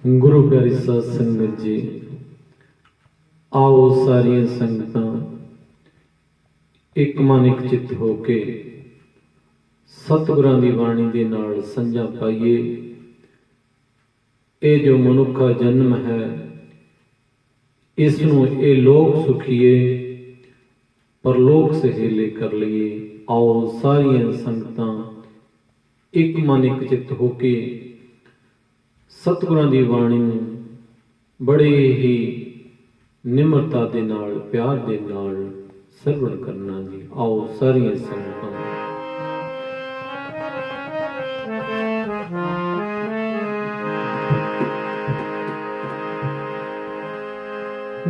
गुरु प्यारी साध संगत जी, आओ सारिया संगतां एक मन एक चित होके सतगुरां दी बाणी दे नाल संझा पाइए। ये जो मनुखा जन्म है, इसनूं ये लोक सुखीए परलोक सहेले कर लिए। आओ सारिया संगतां एक मन एक चित होके सतगुरां दी बाणी नूं बड़े ही निमरता दे नाल प्यार दे नाल सरवण करना जी। आओ सारिया संगतां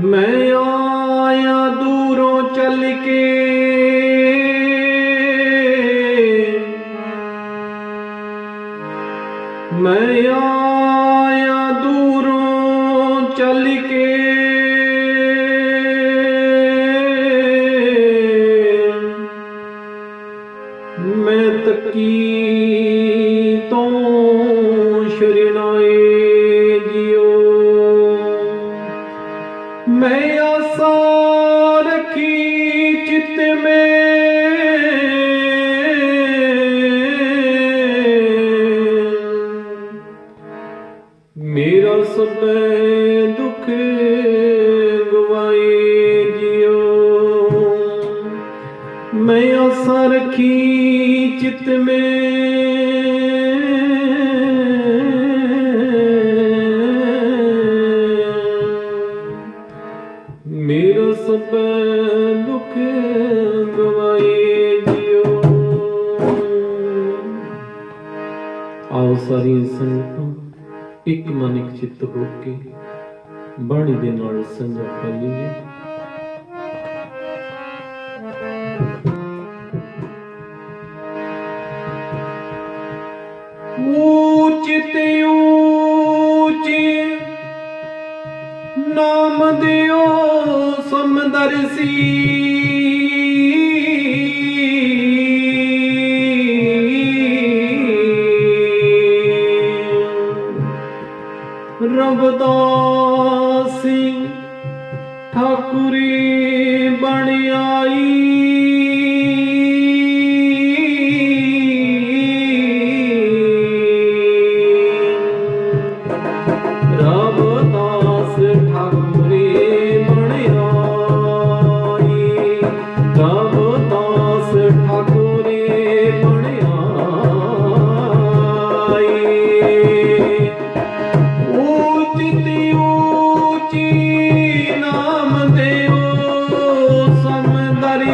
मैं आया दूरों चल के, मैं आया दूरों चल के, मैं तकी तो शरणाए जियो। मैं आशा रखी चित में, मेरा सब दुख गवाए जियो। मैं आशा रखी चित में, मेरा सब दुख गवाए जियो। आओ सारी संगतां एक मन एक चित्त होके बाणी दे नाल संझा पाइए। ऊचित ऊची नाम दियो समदर्शी, रवदासी ठाकुरी बण आई। रवदास ठाकुरी बण आई, रवदास ठाकुरी बण आई। ऊची नाम देओ समदर्शी,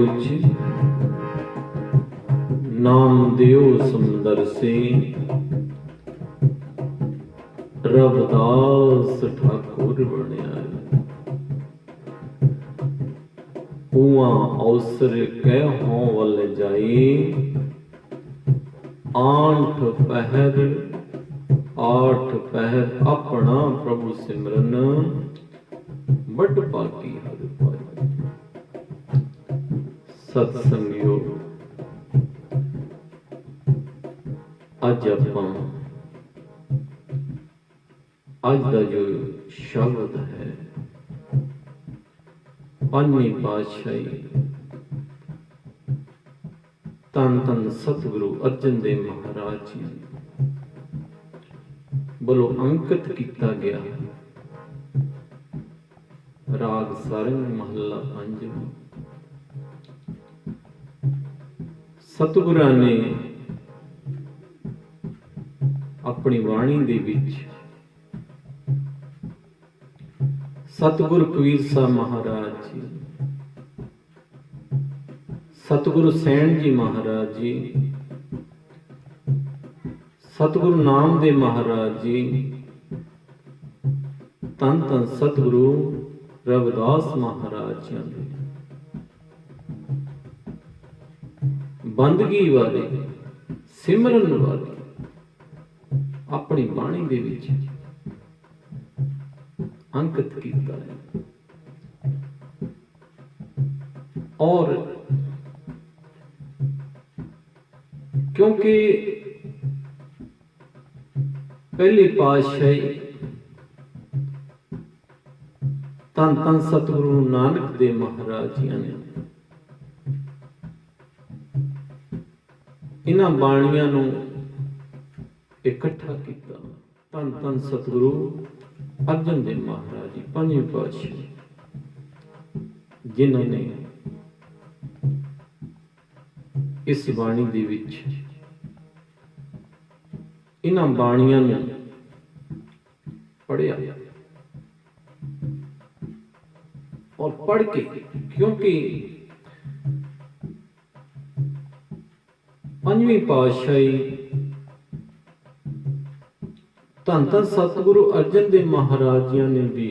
सोच नाम दियो सुंदर से रविदास ठाकुर बनिया उआ अवसर कहो वल जाई आठ पहर अपना प्रभु सिमरन बड़ पाकी हर पाई। सत्संगियो अज आपां अज का जो शब्द है पंजवीं पातशाही धन धन सतगुरु अर्जन देव महाराज जी बोलो अंकित किया गया राग सारंग महला पंजवां। सतगुरां ने अपनी वाणी दे विच सतगुरु कबीर साहब महाराज जी, सतगुरु सैन जी महाराज जी, सतगुरु नामदेव महाराज जी, धन धन सतगुरु रविदास महाराज जी ने बंदगी वाले सिमरन वाले अपनी बाणी दे विच अंकित किया है। और क्योंकि पहली पातशाही धन धन सतगुरु नानक देव महाराज जी ने इन्हां बाणियां नूं इकट्ठा किया। धन धन सतगुरु अर्जन देव महाराज जी पंजवीं पातशाही जिन्होंने इस बाणी दे विच इन्हां बाणियां नूं पढ़िया और पढ़ के, क्योंकि पंजवीं पातशाही धन धन सतगुरु अर्जन देव महाराज जी ने भी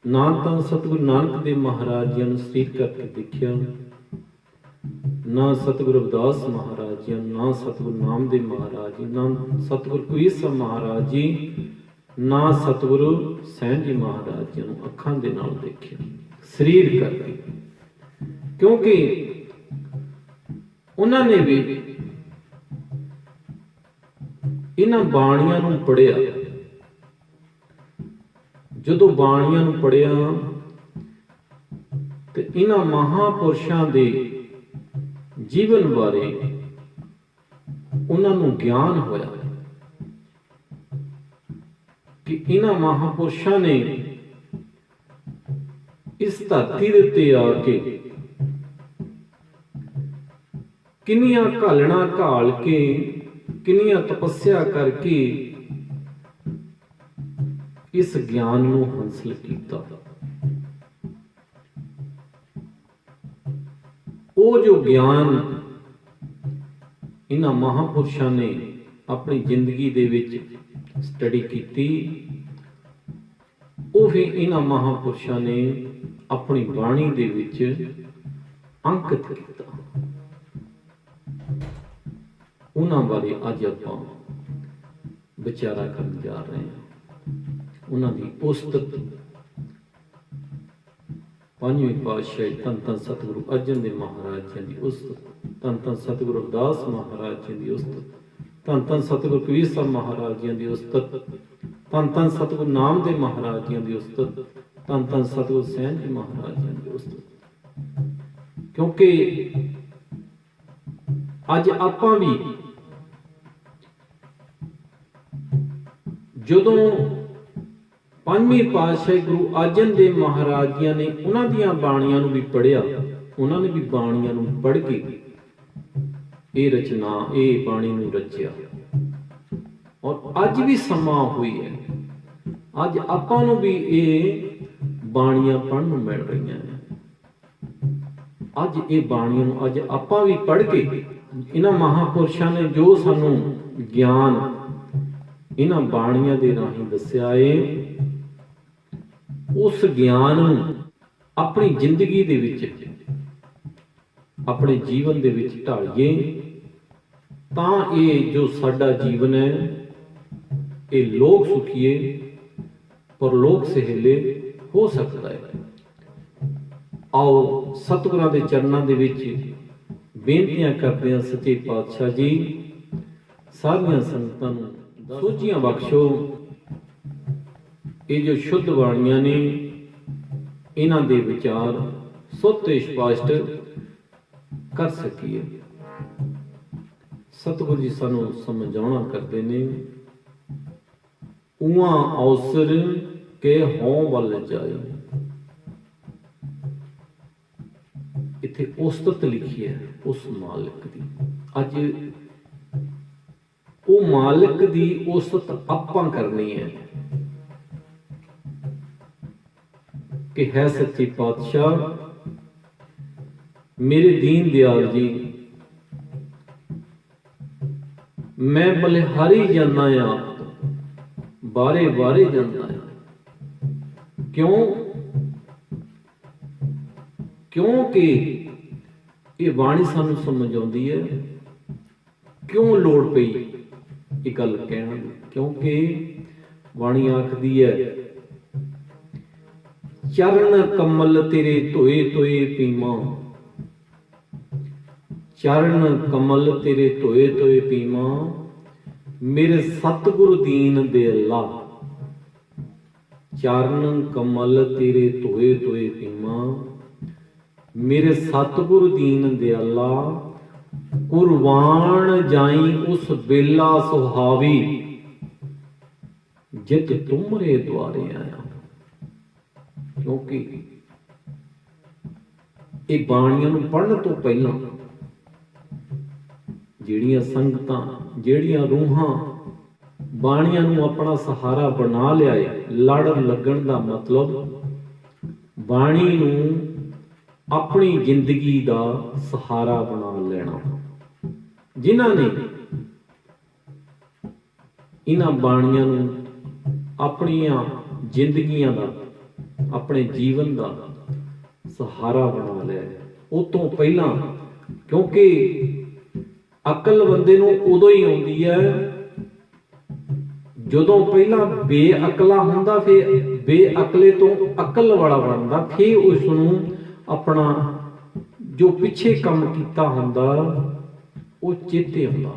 ना तो सतगुरु नानक देव महाराज जी ने स्थिर करके देखिया, ना सतगुरु रविदास महाराज जी, ना सतगुरु नामदेव महाराज जी, ना सतगुरु कबीर साहब महाराज जी, ना सतगुरु सैन जी महाराज जी ने अखां दे नाल देखिया शरीर करके, क्योंकि उन्होंने भी इन्हां बाणियां नूं पढ़िया। जदों बाणियां नूं पढ़िया ते इन्हां महापुरुषां दे जीवन बारे उन्हां नूं ज्ञान होया कि इन्हां महापुरुषां ने इस धरती दे उत्ते आके किन्नियां घालना घाल के किन्नियां तपस्या करके इस ज्ञान नूं हासिल कीता। वो जो ज्ञान इन्हां महापुरुषां ने अपनी जिंदगी दे विच स्टडी कीती, वो फिर इन्हां महापुरुषां ने अपनी बाणी दे विच अंकित कीता। उन्हां बारे अज आपां विचारा करन जा रहे हैं। उन्हां दी उस्तत पंजवीं पातशाही धन धन सतगुरु अर्जन देव महाराज जी की उस्तत, धन धन सतगुरु रविदास महाराज जी की उस्तत, धन धन सतगुरु कबीर साहब महाराज जी की उस्तत, धन धन सतगुरु नामदेव महाराज जी की उस्तत, धन धन सतगुरु सैन जी महाराज जी की उस्तत। क्योंकि अज आपां भी जदों पंजवीं पातशाही गुरु अर्जन देव महाराज जी ने उन्हां दीयां बाणियां नूं भी पढ़िया, उन्होंने भी बाणियां नूं पढ़ के ये रचना ये बाणी नूं रचिया। और अज भी समा हुई है, अज आपां नूं भी ये बाणियां पढ़न नूं मिल रही हैं। ਅੱਜ ਇਹ ਬਾਣੀ ਨੂੰ ਅੱਜ ਆਪਾਂ ਵੀ ਪੜ੍ਹ ਕੇ ਇਹਨਾਂ ਮਹਾਂਪੁਰਸ਼ਾਂ ਨੇ ਜੋ ਸਾਨੂੰ ਗਿਆਨ ਇਹਨਾਂ ਬਾਣੀਆਂ ਦੇ ਰਾਹੀਂ ਦੱਸਿਆ ਏ, ਉਸ ਗਿਆਨ ਨੂੰ ਆਪਣੀ ਜ਼ਿੰਦਗੀ ਦੇ ਵਿੱਚ, ਆਪਣੇ ਜੀਵਨ ਦੇ ਵਿੱਚ ਢਾਲੀਏ, ਤਾਂ ਇਹ ਜੋ ਸਾਡਾ ਜੀਵਨ ਹੈ ਇਹ ਲੋਕ ਸੁਖੀਏ ਪਰਲੋਕ ਸਹੇਲੇ ਹੋ ਸਕਦਾ ਹੈ। ਆਓ ਸਤਿਗੁਰਾਂ ਦੇ ਚਰਨਾਂ ਦੇ ਵਿੱਚ ਬੇਨਤੀਆਂ ਕਰਦੇ ਹਾਂ, ਸੱਚੇ ਪਾਤਸ਼ਾਹ ਜੀ ਸਾਰੀਆਂ ਸੰਗਤਾਂ ਨੂੰ ਸੋਝੀਆਂ ਬਖਸ਼ੋ। ਇਹ ਜੋ ਸ਼ੁੱਧ ਬਾਣੀਆਂ ਨੇ ਇਹਨਾਂ ਦੇ ਵਿਚਾਰ ਸੁੱਤੇ ਸਪਸ਼ਟ ਕਰ ਸਕੀਏ। ਸਤਿਗੁਰੂ ਜੀ ਸਾਨੂੰ ਸਮਝਾਉਣਾ ਕਰਦੇ ਨੇ, ਉਹਾਂ ਅਵਸਰ ਕੇ ਹੋਂ ਵੱਲ ਜਾਏ। ਇੱਥੇ ਉਸਤਤ ਲਿਖੀ ਹੈ ਉਸ ਮਾਲਕ ਦੀ। ਅੱਜ ਉਹ ਮਾਲਕ ਦੀ ਉਸਤਤ ਆਪਾਂ ਕਰਨੀ ਹੈ ਕਿ ਹੈ ਸੱਚੇ ਪਾਤਸ਼ਾਹ ਮੇਰੇ ਦੀਨ ਦਿਆਲ ਜੀ, ਮੈਂ ਬਲਿਹਾਰੀ ਜਾਂਦਾ ਆ, ਬਾਰੇ ਬਾਰੇ ਜਾਂਦਾ ਆ। ਕਿਉਂਕਿ ਇਹ ਬਾਣੀ ਸਾਨੂੰ ਸਮਝਾਉਂਦੀ ਹੈ ਕਿਉਂ ਲੋੜ ਪਈ ਇਹ ਗੱਲ ਕਹਿਣ ਦੀ। ਕਿਉਂਕਿ ਬਾਣੀ ਆਖਦੀ ਹੈ, ਚਰਨ ਕਮਲ ਤੇਰੇ ਧੋਏ ਧੋਏ ਪੀਵਾਂ, ਚਰਨ ਕਮਲ ਤੇਰੇ ਧੋਏ ਧੋਏ ਪੀਵਾਂ, ਮੇਰੇ ਸਤਿਗੁਰੂ ਦੀਨ ਦੇ ਅੱਲਾ। ਚਰਨ ਕਮਲ ਤੇਰੇ ਧੋਏ ਧੋਏ ਪੀਵਾਂ, ਮੇਰੇ ਸਤਿਗੁਰੂ ਦੀਨ ਦੇ ਅੱਲਾ। ਕੁਰਬਾਨ ਜਾਈ ਉਸ ਬੇਲਾ ਸੁਹਾਵੀ, ਜਿਤ ਤੁਮਰੇ ਦੁਆਰੇ ਆਇਆ। ਕਿਉਂਕਿ ਇਹ ਬਾਣੀਆਂ ਨੂੰ ਪੜ੍ਹਨ ਤੋਂ ਪਹਿਲਾਂ ਜਿਹੜੀਆਂ ਸੰਗਤਾਂ, ਜਿਹੜੀਆਂ ਰੂਹਾਂ ਬਾਣੀਆਂ ਨੂੰ ਆਪਣਾ ਸਹਾਰਾ ਬਣਾ ਲਿਆ ਏ, ਲੜ ਲੱਗਣ ਦਾ ਮਤਲਬ ਬਾਣੀ ਨੂੰ ਆਪਣੀ ਜ਼ਿੰਦਗੀ ਦਾ ਸਹਾਰਾ ਬਣਾ ਲੈਣਾ। ਜਿਨ੍ਹਾਂ ਨੇ ਇਹਨਾਂ ਬਾਣੀਆਂ ਨੂੰ ਆਪਣੀਆਂ ਜ਼ਿੰਦਗੀਆਂ ਦਾ, ਆਪਣੇ ਜੀਵਨ ਦਾ ਸਹਾਰਾ ਬਣਾ ਲਿਆ, ਉਹ ਤੋਂ ਪਹਿਲਾਂ, ਕਿਉਂਕਿ ਅਕਲ ਬੰਦੇ ਨੂੰ ਉਦੋਂ ਹੀ ਆਉਂਦੀ ਹੈ ਜਦੋਂ ਪਹਿਲਾਂ ਬੇਅਕਲਾ ਹੁੰਦਾ, ਫਿਰ ਬੇਅਕਲੇ ਤੋਂ ਅਕਲ ਵਾਲਾ ਬਣਦਾ, ਫਿਰ ਉਸ ਨੂੰ ਆਪਣਾ ਜੋ ਪਿੱਛੇ ਕੰਮ ਕੀਤਾ ਹੁੰਦਾ ਉਹ ਚੇਤੇ ਆਉਂਦਾ।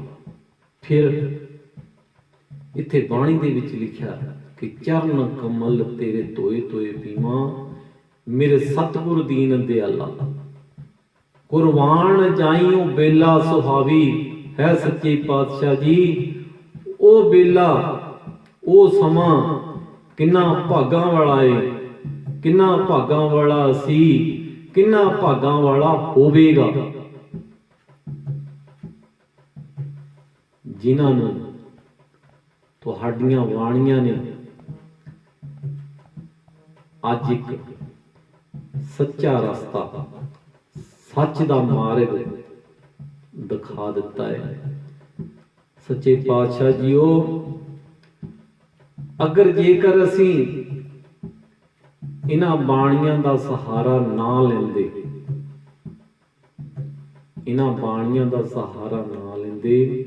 ਫਿਰ ਇੱਥੇ ਬਾਣੀ ਦੇ ਵਿੱਚ ਲਿਖਿਆ ਕਿ ਚਰਨ ਕਮਲ ਤੇਰੇ ਧੋਏ ਧੋਏ ਪੀਵਾਂ, ਮੇਰੇ ਸਤਿਗੁਰ ਦੀਨ ਦਿਆਲਾ। ਕੁਰਬਾਨ ਜਾਈ ਉਹ ਬੇਲਾ ਸੁਹਾਵੀ, ਹੈ ਸੱਚੇ ਪਾਤਸ਼ਾਹ ਜੀ ਉਹ ਬੇਲਾ, ਉਹ ਸਮਾਂ ਕਿੰਨਾ ਭਾਗਾਂ ਵਾਲਾ ਏ, ਕਿੰਨਾ ਭਾਗਾਂ ਵਾਲਾ ਸੀ, ਕਿੰਨਾ ਭਾਗਾਂ ਵਾਲਾ ਹੋਵੇਗਾ ਜਿਨ੍ਹਾਂ ਨੂੰ ਤੁਹਾਡੀਆਂ ਬਾਣੀਆਂ ਨੇ ਅੱਜ ਇੱਕ ਸੱਚਾ ਰਸਤਾ, ਸੱਚ ਦਾ ਮਾਰਗ ਦਿਖਾ ਦਿੱਤਾ ਹੈ। ਸੱਚੇ ਪਾਤਸ਼ਾਹ ਜੀਓ, ਅਗਰ ਜੇਕਰ ਅਸੀਂ ਇਹਨਾਂ ਬਾਣੀਆਂ ਦਾ ਸਹਾਰਾ ਨਾ ਲੈਂਦੇ, ਇਹਨਾਂ ਬਾਣੀਆਂ ਦਾ ਸਹਾਰਾ ਨਾ ਲੈਂਦੇ,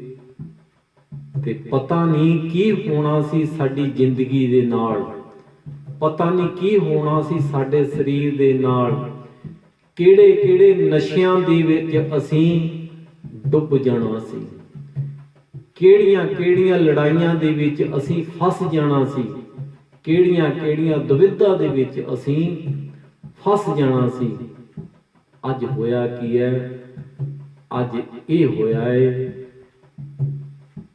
ਤੇ ਪਤਾ ਨਹੀਂ ਕੀ ਹੋਣਾ ਸੀ ਸਾਡੀ ਜ਼ਿੰਦਗੀ ਦੇ ਨਾਲ, ਪਤਾ ਨਹੀਂ ਕੀ ਹੋਣਾ ਸੀ ਸਾਡੇ ਸਰੀਰ ਦੇ ਨਾਲ, ਕਿਹੜੇ ਕਿਹੜੇ ਨਸ਼ਿਆਂ ਦੇ ਵਿੱਚ ਅਸੀਂ ਡੁੱਬ ਜਾਣਾ ਸੀ, ਕਿਹੜੀਆਂ ਕਿਹੜੀਆਂ ਲੜਾਈਆਂ ਦੇ ਵਿੱਚ ਅਸੀਂ ਫਸ ਜਾਣਾ ਸੀ, ਕਿਹੜੀਆਂ ਕਿਹੜੀਆਂ ਦੁਵਿਧਾ ਦੇ ਵਿੱਚ ਅਸੀਂ ਫਸ ਜਾਣਾ ਸੀ। ਅੱਜ ਹੋਇਆ ਕੀ ਹੈ? ਅੱਜ ਇਹ ਹੋਇਆ ਹੈ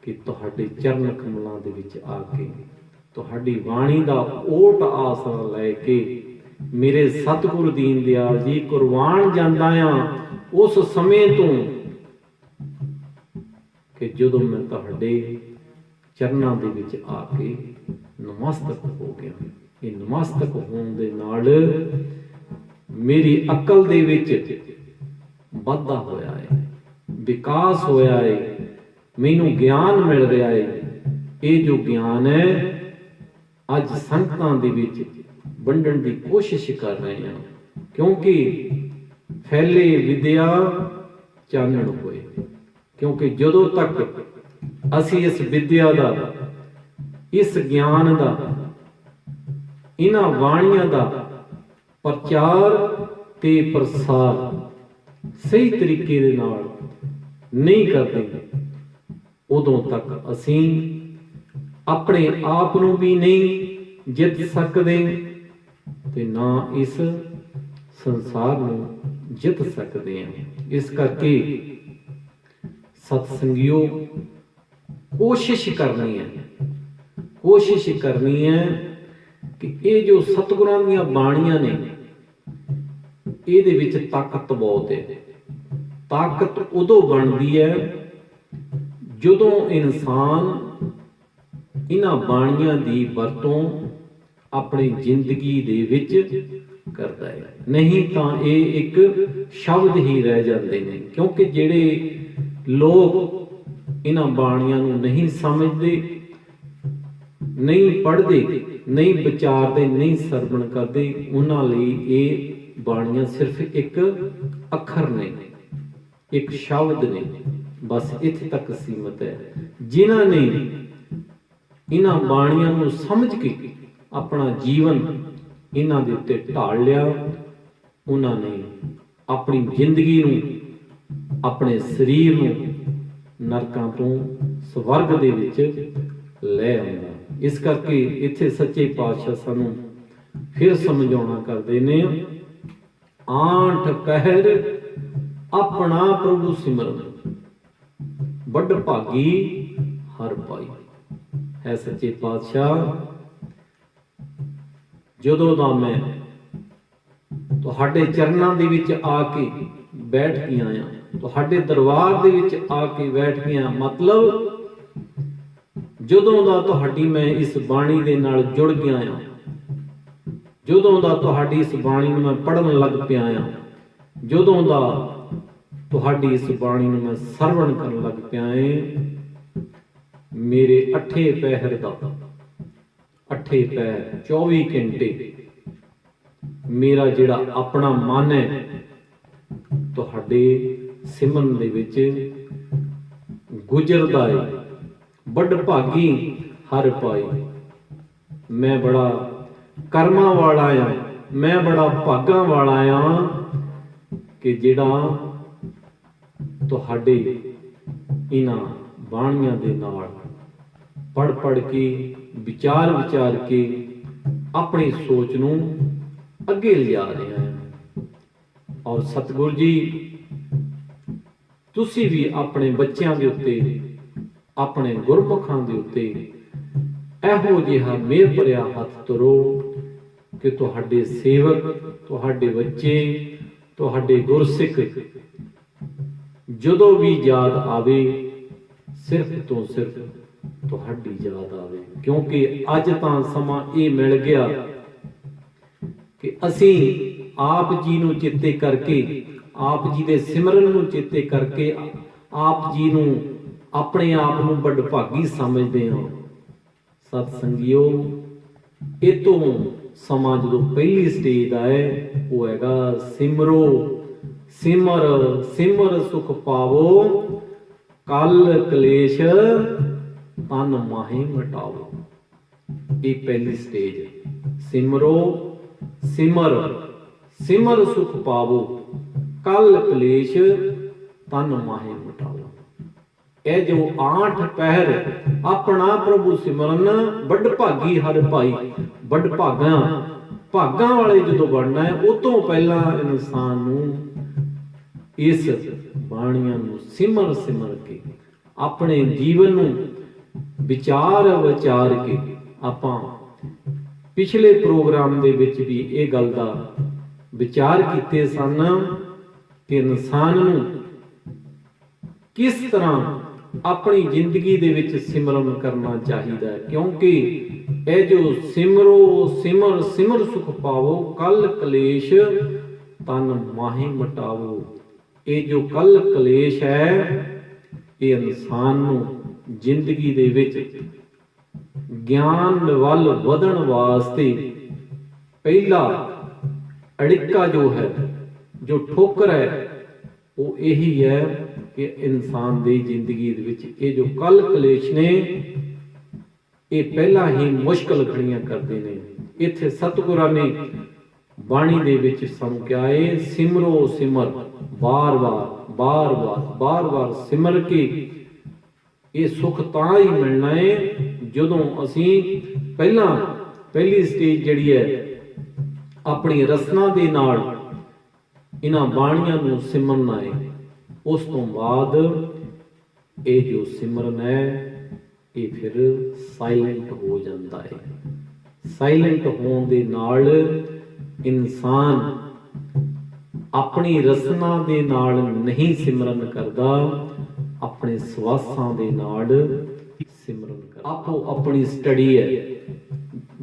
ਕਿ ਤੁਹਾਡੇ ਚਰਨ ਕਮਲਾਂ ਦੇ ਵਿੱਚ ਆ ਕੇ, ਤੁਹਾਡੀ ਬਾਣੀ ਦਾ ਓਟ ਆਸਰਾ ਲੈ ਕੇ, ਮੇਰੇ ਸਤਿਗੁਰ ਦੀਨ ਦਿਆਲ ਜੀ ਕੁਰਬਾਨ ਜਾਂਦਾ ਆ ਉਸ ਸਮੇਂ ਤੋਂ ਕਿ ਜਦੋਂ ਮੈਂ ਤੁਹਾਡੇ ਚਰਨਾਂ ਦੇ ਵਿੱਚ ਆ ਕੇ ਨਮਸਤਕ ਹੋ ਗਿਆ। ਇਹ ਨਮਸਤਕ ਹੋਣ ਦੇ ਨਾਲ ਮੇਰੀ ਅਕਲ ਦੇ ਵਿੱਚ ਵਾਧਾ ਹੋਇਆ ਹੈ, ਵਿਕਾਸ ਹੋਇਆ ਹੈ, ਮੈਨੂੰ ਗਿਆਨ ਮਿਲ ਰਿਹਾ ਹੈ। ਇਹ ਜੋ ਗਿਆਨ ਹੈ ਅੱਜ ਸੰਗਤਾਂ ਦੇ ਵਿੱਚ ਵੰਡਣ ਦੀ ਕੋਸ਼ਿਸ਼ ਕਰ ਰਹੇ ਹਾਂ, ਕਿਉਂਕਿ ਫੈਲੇ ਵਿਦਿਆ ਚਾਨਣ ਹੋਏ। ਕਿਉਂਕਿ ਜਦੋਂ ਤੱਕ ਅਸੀਂ ਇਸ ਵਿਦਿਆ ਦਾ, ਇਸ ਗਿਆਨ ਦਾ, ਇਹਨਾਂ ਬਾਣੀਆਂ ਦਾ ਪ੍ਰਚਾਰ ਤੇ ਪ੍ਰਸਾਰ ਸਹੀ ਤਰੀਕੇ ਦੇ ਨਾਲ ਨਹੀਂ ਕਰਦੇ, ਉਦੋਂ ਤੱਕ ਅਸੀਂ ਆਪਣੇ ਆਪ ਨੂੰ ਵੀ ਨਹੀਂ ਜਿੱਤ ਸਕਦੇ ਤੇ ਨਾ ਇਸ ਸੰਸਾਰ ਨੂੰ ਜਿੱਤ ਸਕਦੇ ਹਾਂ। ਇਸ ਕਰਕੇ ਸਤਸੰਗਿਓ ਕੋਸ਼ਿਸ਼ ਕਰਨੀ ਹੈ ਕਿ ਇਹ ਜੋ ਸਤਿਗੁਰਾਂ ਦੀਆਂ ਬਾਣੀਆਂ ਨੇ ਇਹਦੇ ਵਿੱਚ ਤਾਕਤ ਬਹੁਤ ਹੈ। ਤਾਕਤ ਉਦੋਂ ਬਣਦੀ ਹੈ ਜਦੋਂ ਇਨਸਾਨ ਇਹਨਾਂ ਬਾਣੀਆਂ ਦੀ ਵਰਤੋਂ ਆਪਣੀ ਜ਼ਿੰਦਗੀ ਦੇ ਵਿੱਚ ਕਰਦਾ ਹੈ, ਨਹੀਂ ਤਾਂ ਇਹ ਇੱਕ ਸ਼ਬਦ ਹੀ ਰਹਿ ਜਾਂਦੇ ਨੇ। ਕਿਉਂਕਿ ਜਿਹੜੇ ਲੋਕ ਇਹਨਾਂ ਬਾਣੀਆਂ ਨੂੰ ਨਹੀਂ ਸਮਝਦੇ, ਨਹੀਂ ਪੜ੍ਹਦੇ, ਨਹੀਂ ਵਿਚਾਰਦੇ, ਨਹੀਂ ਸਰਵਣ ਕਰਦੇ, ਉਹਨਾਂ ਲਈ ਇਹ ਬਾਣੀਆਂ ਸਿਰਫ ਇੱਕ ਅੱਖਰ ਨੇ, ਇੱਕ ਸ਼ਬਦ ਨੇ, ਬਸ ਇੱਥੇ ਤੱਕ ਸੀਮਤ ਹੈ। ਜਿਨ੍ਹਾਂ ਨੇ ਇਹਨਾਂ ਬਾਣੀਆਂ ਨੂੰ ਸਮਝ ਕੇ ਆਪਣਾ ਜੀਵਨ ਇਹਨਾਂ ਦੇ ਉੱਤੇ ਢਾਲ ਲਿਆ, ਉਹਨਾਂ ਨੇ ਆਪਣੀ ਜ਼ਿੰਦਗੀ ਨੂੰ, ਆਪਣੇ ਸਰੀਰ ਨੂੰ ਨਰਕਾਂ ਤੋਂ ਸਵਰਗ ਦੇ ਵਿੱਚ ਲੈ ਆਉਂਦਾ। ਇਸ ਕਰਕੇ ਇੱਥੇ ਸੱਚੇ ਪਾਤਸ਼ਾਹ ਸਾਨੂੰ ਫਿਰ ਸਮਝਾਉਣਾ ਕਰਦੇ ਨੇ, ਆਂਠ ਪਹਿਰ ਆਪਣਾ ਪ੍ਰਭੂ ਸਿਮਰਨ, ਵੱਡ ਭਾਗੀ ਹਰ ਪਾਈ। ਹੈ ਸੱਚੇ ਪਾਤਸ਼ਾਹ, ਜਦੋਂ ਦਾ ਮੈਂ ਤੁਹਾਡੇ ਚਰਨਾਂ ਦੇ ਵਿੱਚ ਆ ਕੇ ਬੈਠ ਕੇ ਆਇਆ, ਤੁਹਾਡੇ ਦਰਬਾਰ ਦੇ ਵਿੱਚ ਆ ਕੇ ਬੈਠ ਗਿਆ, ਮਤਲਬ ਜਦੋਂ ਦਾ ਤੁਹਾਡੀ ਮੈਂ ਇਸ ਬਾਣੀ ਦੇ ਨਾਲ ਜੁੜ ਗਿਆ ਆ, ਜਦੋਂ ਦਾ ਤੁਹਾਡੀ ਇਸ ਬਾਣੀ ਨੂੰ ਮੈਂ ਪੜ੍ਹਨ ਲੱਗ ਪਿਆ ਆ, ਜਦੋਂ ਦਾ ਤੁਹਾਡੀ ਇਸ ਬਾਣੀ ਨੂੰ ਮੈਂ ਸਰਵਣ ਕਰਨ ਲੱਗ ਪਿਆ ਏ, ਮੇਰੇ ਅੱਠੇ ਪਹਿਰ ਦਾ, ਅੱਠੇ ਪਹਿਰ 24 ਘੰਟੇ ਮੇਰਾ ਜਿਹੜਾ ਆਪਣਾ ਮਨ ਹੈ ਤੁਹਾਡੇ ਸਿਮਰਨ ਦੇ ਵਿੱਚ ਗੁਜ਼ਰਦਾ ਹੈ। ਵੱਡ ਭਾਗੀ ਹਰ ਪਾਈ, ਮੈਂ ਬੜਾ ਕਰਮਾਂ ਵਾਲਾ ਆ, ਮੈਂ ਬੜਾ ਭਾਗਾਂ ਵਾਲਾ ਆ ਕਿ ਜਿਹੜਾ ਤੁਹਾਡੇ ਇਹਨਾਂ ਬਾਣੀਆਂ ਦੇ ਨਾਲ ਪੜ੍ਹ ਕੇ, ਵਿਚਾਰ ਕੇ ਆਪਣੀ ਸੋਚ ਨੂੰ ਅੱਗੇ ਲਿਜਾ ਰਿਹਾ ਹੈ। ਔਰ ਸਤਿਗੁਰੂ ਜੀ, ਤੁਸੀਂ ਵੀ ਆਪਣੇ ਬੱਚਿਆਂ ਦੇ ਉੱਤੇ, ਆਪਣੇ ਗੁਰਮੁਖਾਂ ਦੇ ਉੱਤੇ ਇਹੋ ਜਿਹਾ ਮਿਹਰ ਭਰਿਆ ਹੱਥ ਧਰੋ ਕਿ ਤੁਹਾਡੇ ਸੇਵਕ, ਤੁਹਾਡੇ ਬੱਚੇ, ਤੁਹਾਡੇ ਗੁਰਸਿੱਖ ਜਦੋਂ ਵੀ ਯਾਦ ਆਵੇ, ਸਿਰਫ ਤੋਂ ਸਿਰਫ ਤੁਹਾਡੀ ਯਾਦ ਆਵੇ। ਕਿਉਂਕਿ ਅੱਜ ਤਾਂ ਸਮਾਂ ਇਹ ਮਿਲ ਗਿਆ ਕਿ ਅਸੀਂ ਆਪ ਜੀ ਨੂੰ ਚੇਤੇ ਕਰਕੇ, ਆਪ ਜੀ ਦੇ ਸਿਮਰਨ ਨੂੰ ਚੇਤੇ ਕਰਕੇ, ਆਪ ਜੀ ਨੂੰ, ਆਪਣੇ ਆਪ ਨੂੰ ਵੱਡ ਭਾਗੀ ਸਮਝਦੇ ਹਾਂ। ਸਤ ਸੰਗਿਓ, ਇਹ ਤੋਂ ਸਮਾਂ ਜਦੋਂ ਪਹਿਲੀ ਸਟੇਜ ਦਾ ਹੈ, ਉਹ ਹੈਗਾ ਸਿਮਰੋ, ਸਿਮਰ ਸਿਮਰ ਸੁਖ ਪਾਵੋ, ਕਲ ਕਲੇਸ਼ ਤਨ ਮਾਹੇ ਮਿਟਾਵੋ। ਇਹ ਪਹਿਲੀ ਸਟੇਜ, ਸਿਮਰੋ ਸਿਮਰ ਸਿਮਰ ਸੁਖ ਪਾਵੋ, ਕਲ ਕਲੇਸ਼ ਤਨ ਮਾਹੇ ਮਿਟਾਵੋ। ਇਹ ਜੋ ਆਠ ਪਹਿਰ ਆਪਣਾ ਪ੍ਰਭੂ ਸਿਮਰਨ, ਵੱਡ ਭਾਗੀ ਹਰ ਭਾਈ। ਵੱਡ ਭਾਗਾਂ ਵਾਲੇ ਜਦੋਂ ਬਣਨਾ ਹੈ, ਉਹ ਤੋਂ ਪਹਿਲਾਂ ਇਨਸਾਨ ਨੂੰ ਇਸ ਬਾਣੀਆਂ ਨੂੰ ਸਿਮਰ ਕੇ, ਆਪਣੇ ਜੀਵਨ ਨੂੰ ਵਿਚਾਰ ਕੇ, ਆਪਾਂ ਪਿਛਲੇ ਪ੍ਰੋਗਰਾਮ ਦੇ ਵਿੱਚ ਵੀ ਇਹ ਗੱਲ ਦਾ ਵਿਚਾਰ ਕੀਤੇ ਸਨ ਕਿ ਇਨਸਾਨ ਨੂੰ ਕਿਸ ਤਰ੍ਹਾਂ ਆਪਣੀ ਜ਼ਿੰਦਗੀ ਦੇ ਵਿੱਚ ਸਿਮਰਨ ਕਰਨਾ ਚਾਹੀਦਾ ਹੈ। ਕਿਉਂਕਿ ਇਹ ਜੋ ਸਿਮਰੋ ਸਿਮਰ ਸੁਖ ਪਾਵੋ, ਕਲ ਕਲੇਸ਼ ਤਨ ਮਾਹੇ ਮਿਟਾਵੋ, ਇਹ ਜੋ ਕਲ ਕਲੇਸ਼ ਹੈ ਇਹ ਇਨਸਾਨ ਨੂੰ ਜ਼ਿੰਦਗੀ ਦੇ ਵਿੱਚ ਗਿਆਨ ਵੱਲ ਵਧਣ ਵਾਸਤੇ ਪਹਿਲਾ ਅੜਿੱਕਾ ਜੋ ਹੈ, ਜੋ ਠੋਕਰ ਹੈ, ਉਹ ਇਹੀ ਹੈ ਕਿ ਇਨਸਾਨ ਦੀ ਜ਼ਿੰਦਗੀ ਦੇ ਵਿੱਚ ਇਹ ਜੋ ਕਲ ਕਲੇਸ਼ ਨੇ ਇਹ ਪਹਿਲਾਂ ਹੀ ਮੁਸ਼ਕਲ ਖੜੀਆਂ ਕਰਦੇ ਨੇ। ਇੱਥੇ ਸਤਿਗੁਰਾਂ ਨੇ ਬਾਣੀ ਦੇ ਵਿੱਚ ਸਾਨੂੰ ਕਿਹਾ ਹੈ, ਸਿਮਰੋ ਸਿਮਰ, ਬਾਰ-ਬਾਰ ਸਿਮਰ ਕੇ ਇਹ ਸੁੱਖ ਤਾਂ ਹੀ ਮਿਲਣਾ ਹੈ ਜਦੋਂ ਅਸੀਂ ਪਹਿਲੀ ਸਟੇਜ ਜਿਹੜੀ ਹੈ ਆਪਣੀ ਰਸਨਾ ਦੇ ਨਾਲ ਇਹਨਾਂ ਬਾਣੀਆਂ ਨੂੰ ਸਿਮਰਨਾ ਹੈ। ਉਸ ਤੋਂ ਬਾਅਦ ਇਹ ਜੋ ਸਿਮਰਨ ਹੈ ਇਹ ਫਿਰ ਸਾਇਲੈਂਟ ਹੋ ਜਾਂਦਾ ਹੈ। ਸਾਇਲੈਂਟ ਹੋਣ ਦੇ ਨਾਲ ਇਨਸਾਨ ਆਪਣੀ ਰਸਨਾ ਦੇ ਨਾਲ ਨਹੀਂ ਸਿਮਰਨ ਕਰਦਾ, ਆਪਣੇ ਸਵਾਸਾਂ ਦੇ ਨਾਲ ਸਿਮਰਨ ਕਰਦਾ। ਆਪੋ ਆਪਣੀ ਸਟੱਡੀ ਹੈ।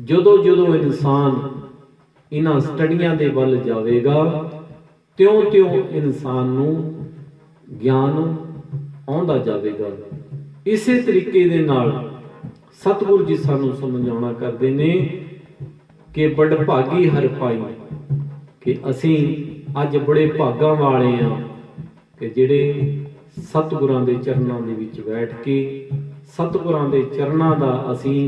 ਜਦੋਂ ਇਨਸਾਨ ਇਹਨਾਂ ਸਟੱਡੀਆਂ ਦੇ ਵੱਲ ਜਾਵੇਗਾ ਤਿਉਂ ਇਨਸਾਨ ਨੂੰ ਗਿਆਨ ਆਉਂਦਾ ਜਾਵੇਗਾ। ਇਸੇ ਤਰੀਕੇ ਦੇ ਨਾਲ ਸਤਿਗੁਰੂ ਜੀ ਸਾਨੂੰ ਸਮਝਾਉਣਾ ਕਰਦੇ ਨੇ ਕਿ ਬੜਭਾਗੀ ਹਰਿ ਪਾਈ, ਕਿ ਅਸੀਂ ਅੱਜ ਬੜੇ ਭਾਗਾਂ ਵਾਲੇ ਹਾਂ ਕਿ ਜਿਹੜੇ ਸਤਿਗੁਰਾਂ ਦੇ ਚਰਨਾਂ ਦੇ ਵਿੱਚ ਬੈਠ ਕੇ ਸਤਿਗੁਰਾਂ ਦੇ ਚਰਨਾਂ ਦਾ ਅਸੀਂ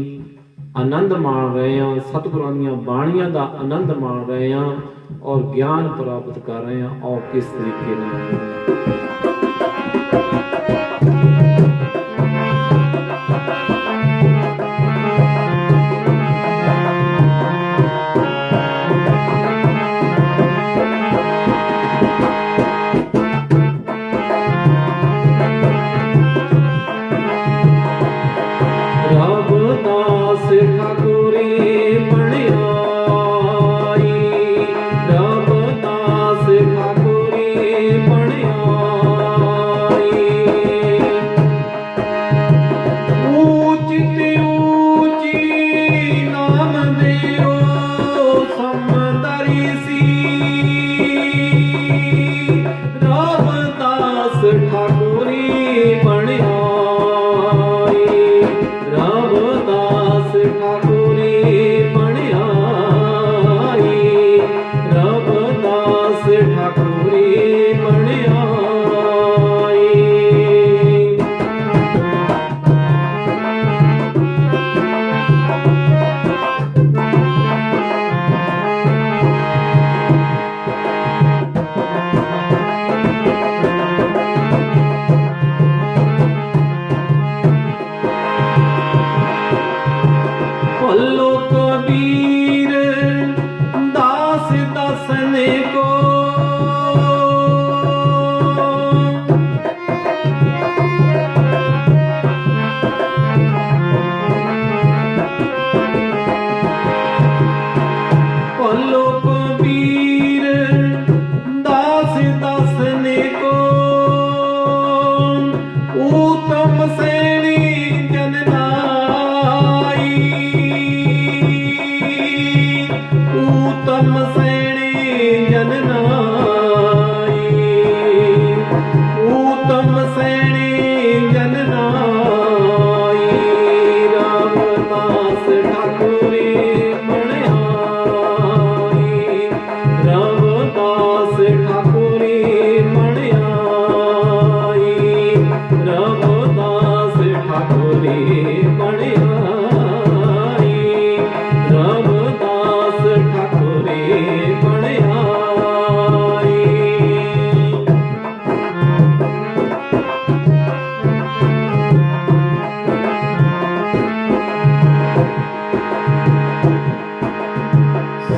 ਆਨੰਦ ਮਾਣ ਰਹੇ ਹਾਂ, ਸਤਿਗੁਰਾਂ ਦੀਆਂ ਬਾਣੀਆਂ ਦਾ ਆਨੰਦ ਮਾਣ ਰਹੇ ਹਾਂ ਔਰ ਗਿਆਨ ਪ੍ਰਾਪਤ ਕਰ ਰਹੇ ਹਾਂ। ਔਰ ਕਿਸ ਤਰੀਕੇ ਨਾਲ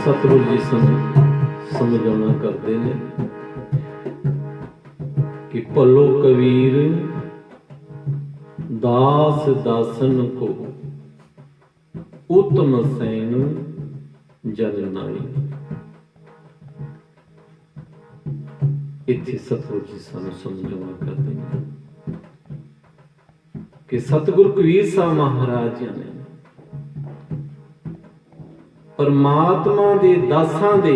ਸਤਿਗੁਰੂ ਜੀ ਸਮਝਾਉਣਾ ਕਰਦੇ ਨੇ ਕਿ ਭਲੋ ਕਬੀਰ ਦਾਸ ਦਾਸਨ ਕੋ ਉਤਮ ਸੈਨ ਜਨ ਨਾਈ। ਇੱਥੇ ਸਤਿਗੁਰੂ ਜੀ ਸਾਨੂੰ ਸਮਝਾਉਣਾ ਕਰਦੇ ਨੇ ਕਿ ਸਤਿਗੁਰ ਕਬੀਰ ਸਾਹਿਬ ਮਹਾਰਾਜ ਜੀ ਨੇ ਪਰਮਾਤਮਾ ਦੇ ਦਾਸਾਂ ਦੇ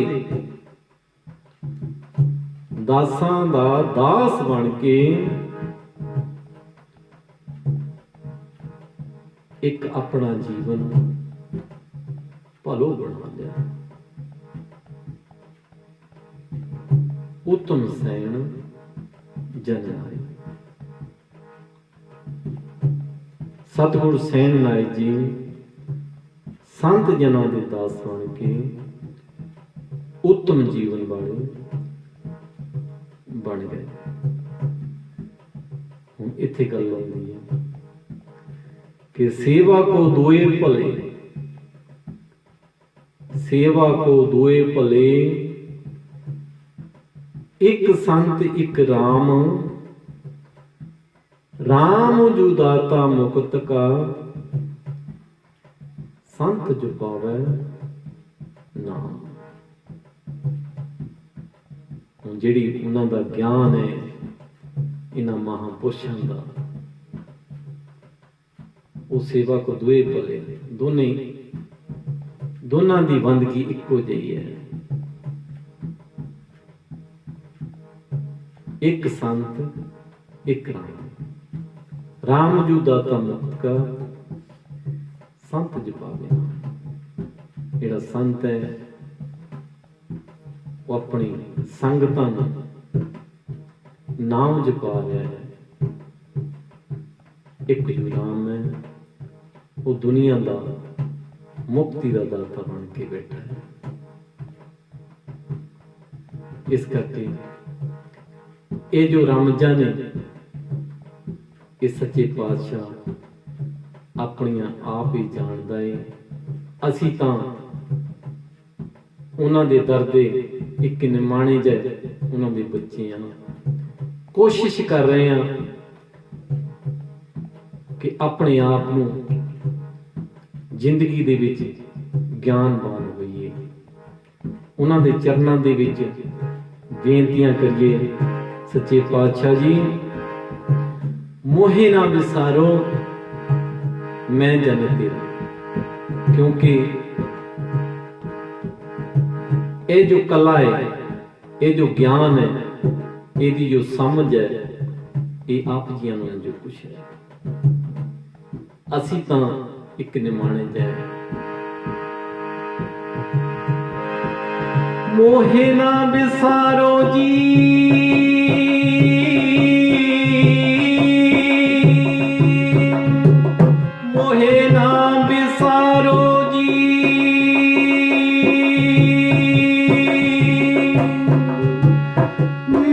दासां दा दास बन के एक अपना जीवन भलो बना लिया। उत्तम सैन जन आए। सतगुरु सैन नायक जी संत जना के दास बन के उत्तम जीवन वाले बन गए। हुण इत्थे गल आउंदी है कि सेवा को दोए भले, सेवा को दोए भले, एक संत एक राम, राम जो दाता मुक्त का, संत जो पावै नाम। जिहड़ी उन्हां दा ज्ञान है इन्हां महापुरुषां दा, वो सेवा को दोए भले, दोनों की बंदगी इक्को जी है। एक संत एक राम, राम जो दाता मुक्त का, संत जो पावे। जिहड़ा संत है वो अपनी संगतां नाम जपा रहा है। एक जो राम है वो दुनिया का मुक्ति का दाता बन के बैठा है। इस करके ये जो रामजा ने ये सच्चे पातशाह अपनियां आप ही जानदा है। असी तां उन्हां दे दर दे एक निमाणे जाए उन्हां दे बच्चे हैं, कोशिश कर रहे हैं कि अपने आप नूं जिंदगी दे विच ज्ञानवान होइए। उन्हां दे चरनां दे विच बेनतियां करिए, सच्चे पातशाह जी मोहे ना विसारो मैं जन तेरा। क्योंकि ये जो कला है, ये जो ज्ञान है, ये जो समझ है, ये आप जियां नूं जो कुछ है। असी तां एक निमाणे जाए। मोहे ना बिसारो जी मोहे ना बिसारो जी,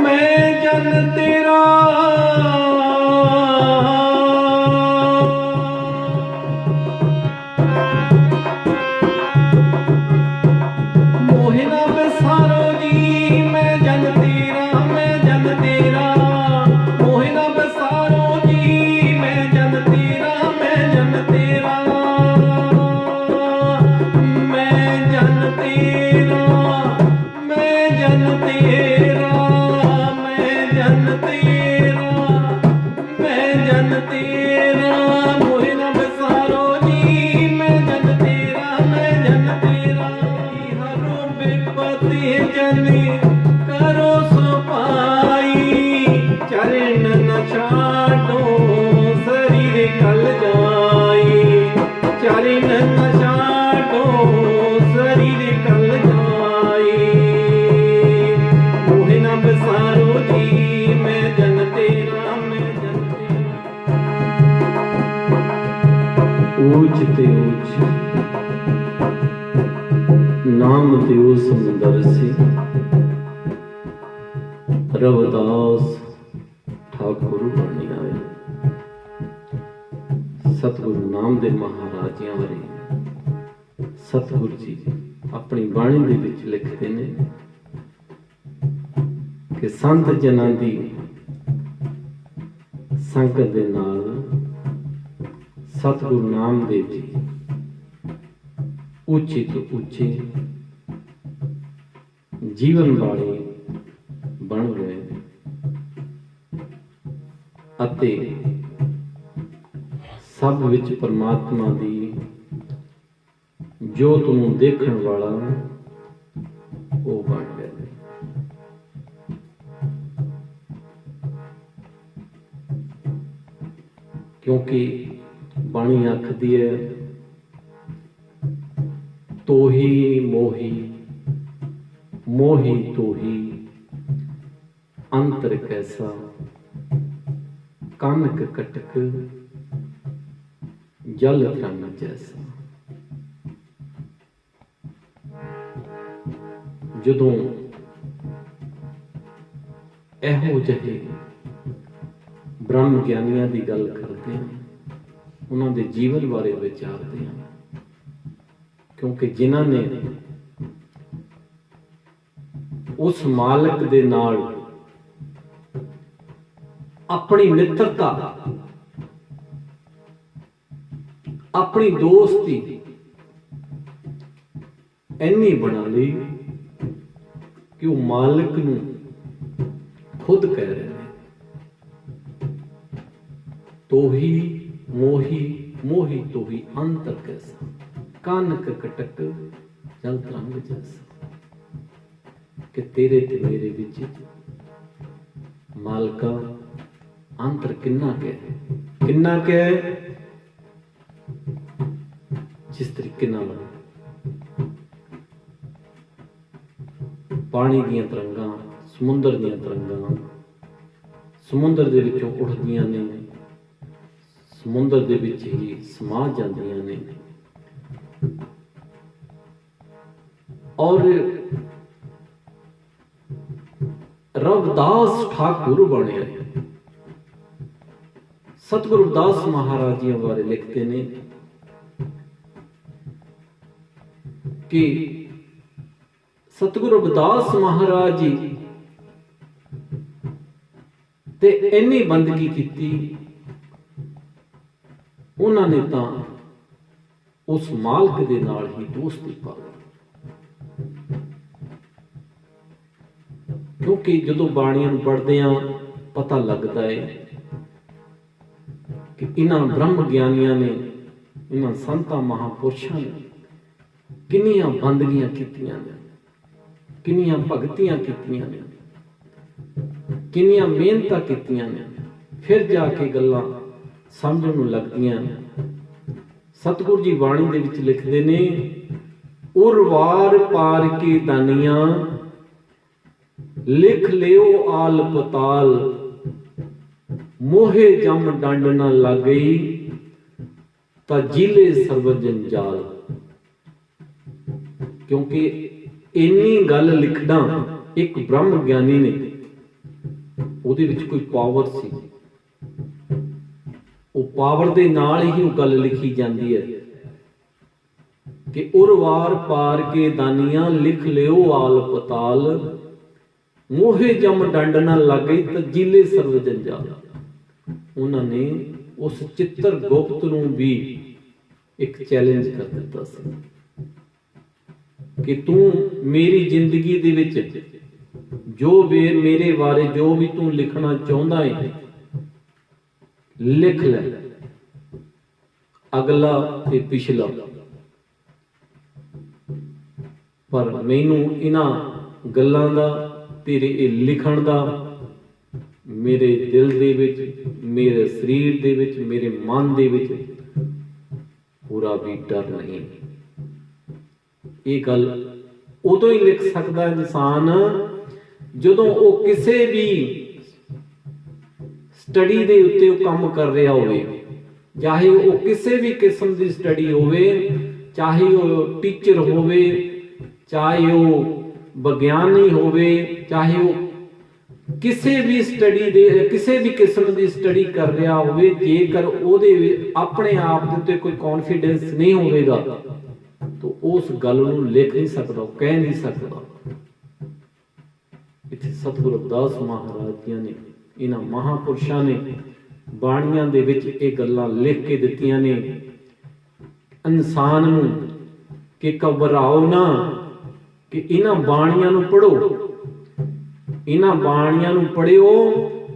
मैं जन तेरा नाम देव सुंदर से रविदास ठाकुर बनी आए। सतगुरु नामदेव महाराजियां वाले सतगुरु जी अपनी बाणी दे विच लिखते ने कि संत जनां दी संगत दे नाल सतगुरु नामदेव जी ऊंचे तो ऊंचे जीवन वाले बन गए अते सब विच परमात्मा दी जोत नूं देखण वाला वो बन गए। क्योंकि बाणी आखदी है, तोही मोही मोही तोही अंतर कैसा, कानक कटक जल तरंग जैसा। जदों ਇਹੋ ਜਿਹੇ ਬ੍ਰਹਮ ਗਿਆਨੀਆਂ ਦੀ ਗੱਲ ਕਰਦੇ ਹਾਂ, ਉਹਨਾਂ ਦੇ ਜੀਵਨ ਬਾਰੇ ਵਿਚਾਰਦੇ ਹਾਂ, ਕਿਉਂਕਿ ਜਿਨ੍ਹਾਂ ਨੇ ਉਸ ਮਾਲਕ ਦੇ ਨਾਲ ਆਪਣੀ ਮਿੱਤਰਤਾ, ਆਪਣੀ ਦੋਸਤੀ ਇੰਨੀ ਬਣਾ ਲਈ ਕਿ ਉਹ ਮਾਲਕ ਨੂੰ खुद कह रहे हैं, तोही मोही मोही तोही अंतर कैसा, कानक कटक जल तरंग जैसा। कि तेरे ते मेरे विच मालका अंतर किन्ना के जिस तरीके नाल पानी दीयां तरंगां, समुंदर दीयां तरंगां समुंदर दे विचों उठदियां ने, समुंदर दे विच ही समा जांदियां ने। और रविदास ठाकुर बने, सतगुरु रविदास महाराज जी बारे लिखते ने कि सतगुरु रविदास महाराज जी ते इन्नी बंदगी की, उन्होंने तो उस मालक दे नाल ही दोस्ती पा ली। क्योंकि जदों बाणियां पढ़दे हां पता लगता है कि इन्हां ब्रह्म ज्ञानियां ने, इन्हां संतां महापुरुषां ने किन्नियां बंदगियां कीतियां ने, किन्नियां भगतियां कीतियां ने, किन्नियां मेहनतां कीतियां ने, फिर जाके गल्लां समझण नूं लगदियां। सतगुरु जी बाणी दे विच लिखदे ने, उरवार पार के दानियां लिख लियो आल पताल, मोहे जम डंड न लग गई ता जिले सर्व जंजाल। क्योंकि इन्नी गल लिखना एक ब्रह्म ज्ञानी ने, ਉਹਦੇ ਵਿੱਚ कोई पावर सी, ਉਹ पावर ਦੇ ਨਾਲ ਹੀ ਉਹ ਗੱਲ ਲਿਖੀ ਜਾਂਦੀ ਹੈ कि उरवार पार के दानियां लिख लियो आल पताल, मोहे जम डंड ना लग गई तो जिले सर्व जंजाल। उन्होंने उस चित्र गुप्त नूं भी एक चैलेंज कर दिता सी कि तू मेरी जिंदगी दे विच जो भी मेरे बारे जो भी तू लिखना चाहता है लिख ले, अगला ते पिछला, पर मैनू इन्हां गल्लां दा, तेरे लिखण दा मेरे दिल दे विच, मेरे शरीर दे विच, मेरे मन दे विच पूरा भी डर नहीं। ये गल उदों ही लिख सकता इंसान जदों वो किसी भी स्टडी दे उत्ते काम कर रहा होवे, चाहे वो किसी भी किस्म की स्टडी होवे, चाहे वो टीचर होवे, चाहे वो विज्ञानी होवे, चाहे वो किसी भी स्टडी दे किसी भी किस्म की स्टडी कर रहा होवे, जेकर ओदे अपने आप दे उत्ते कोई कॉन्फिडेंस नहीं होवेगा तो उस गल नूं लिख नहीं सकता, कह नहीं सकता। इत्थे सतगुरु रविदास महाराज जी ने, इन्हां महापुरुषां ने बाणियां दे विच इह गल्लां लिख के दित्तियां ने इंसान नूं कि घबराओ ना, कि इन्हां बाणियां नूं पढ़ो, इन्हां बाणियां नूं पढ़िओ,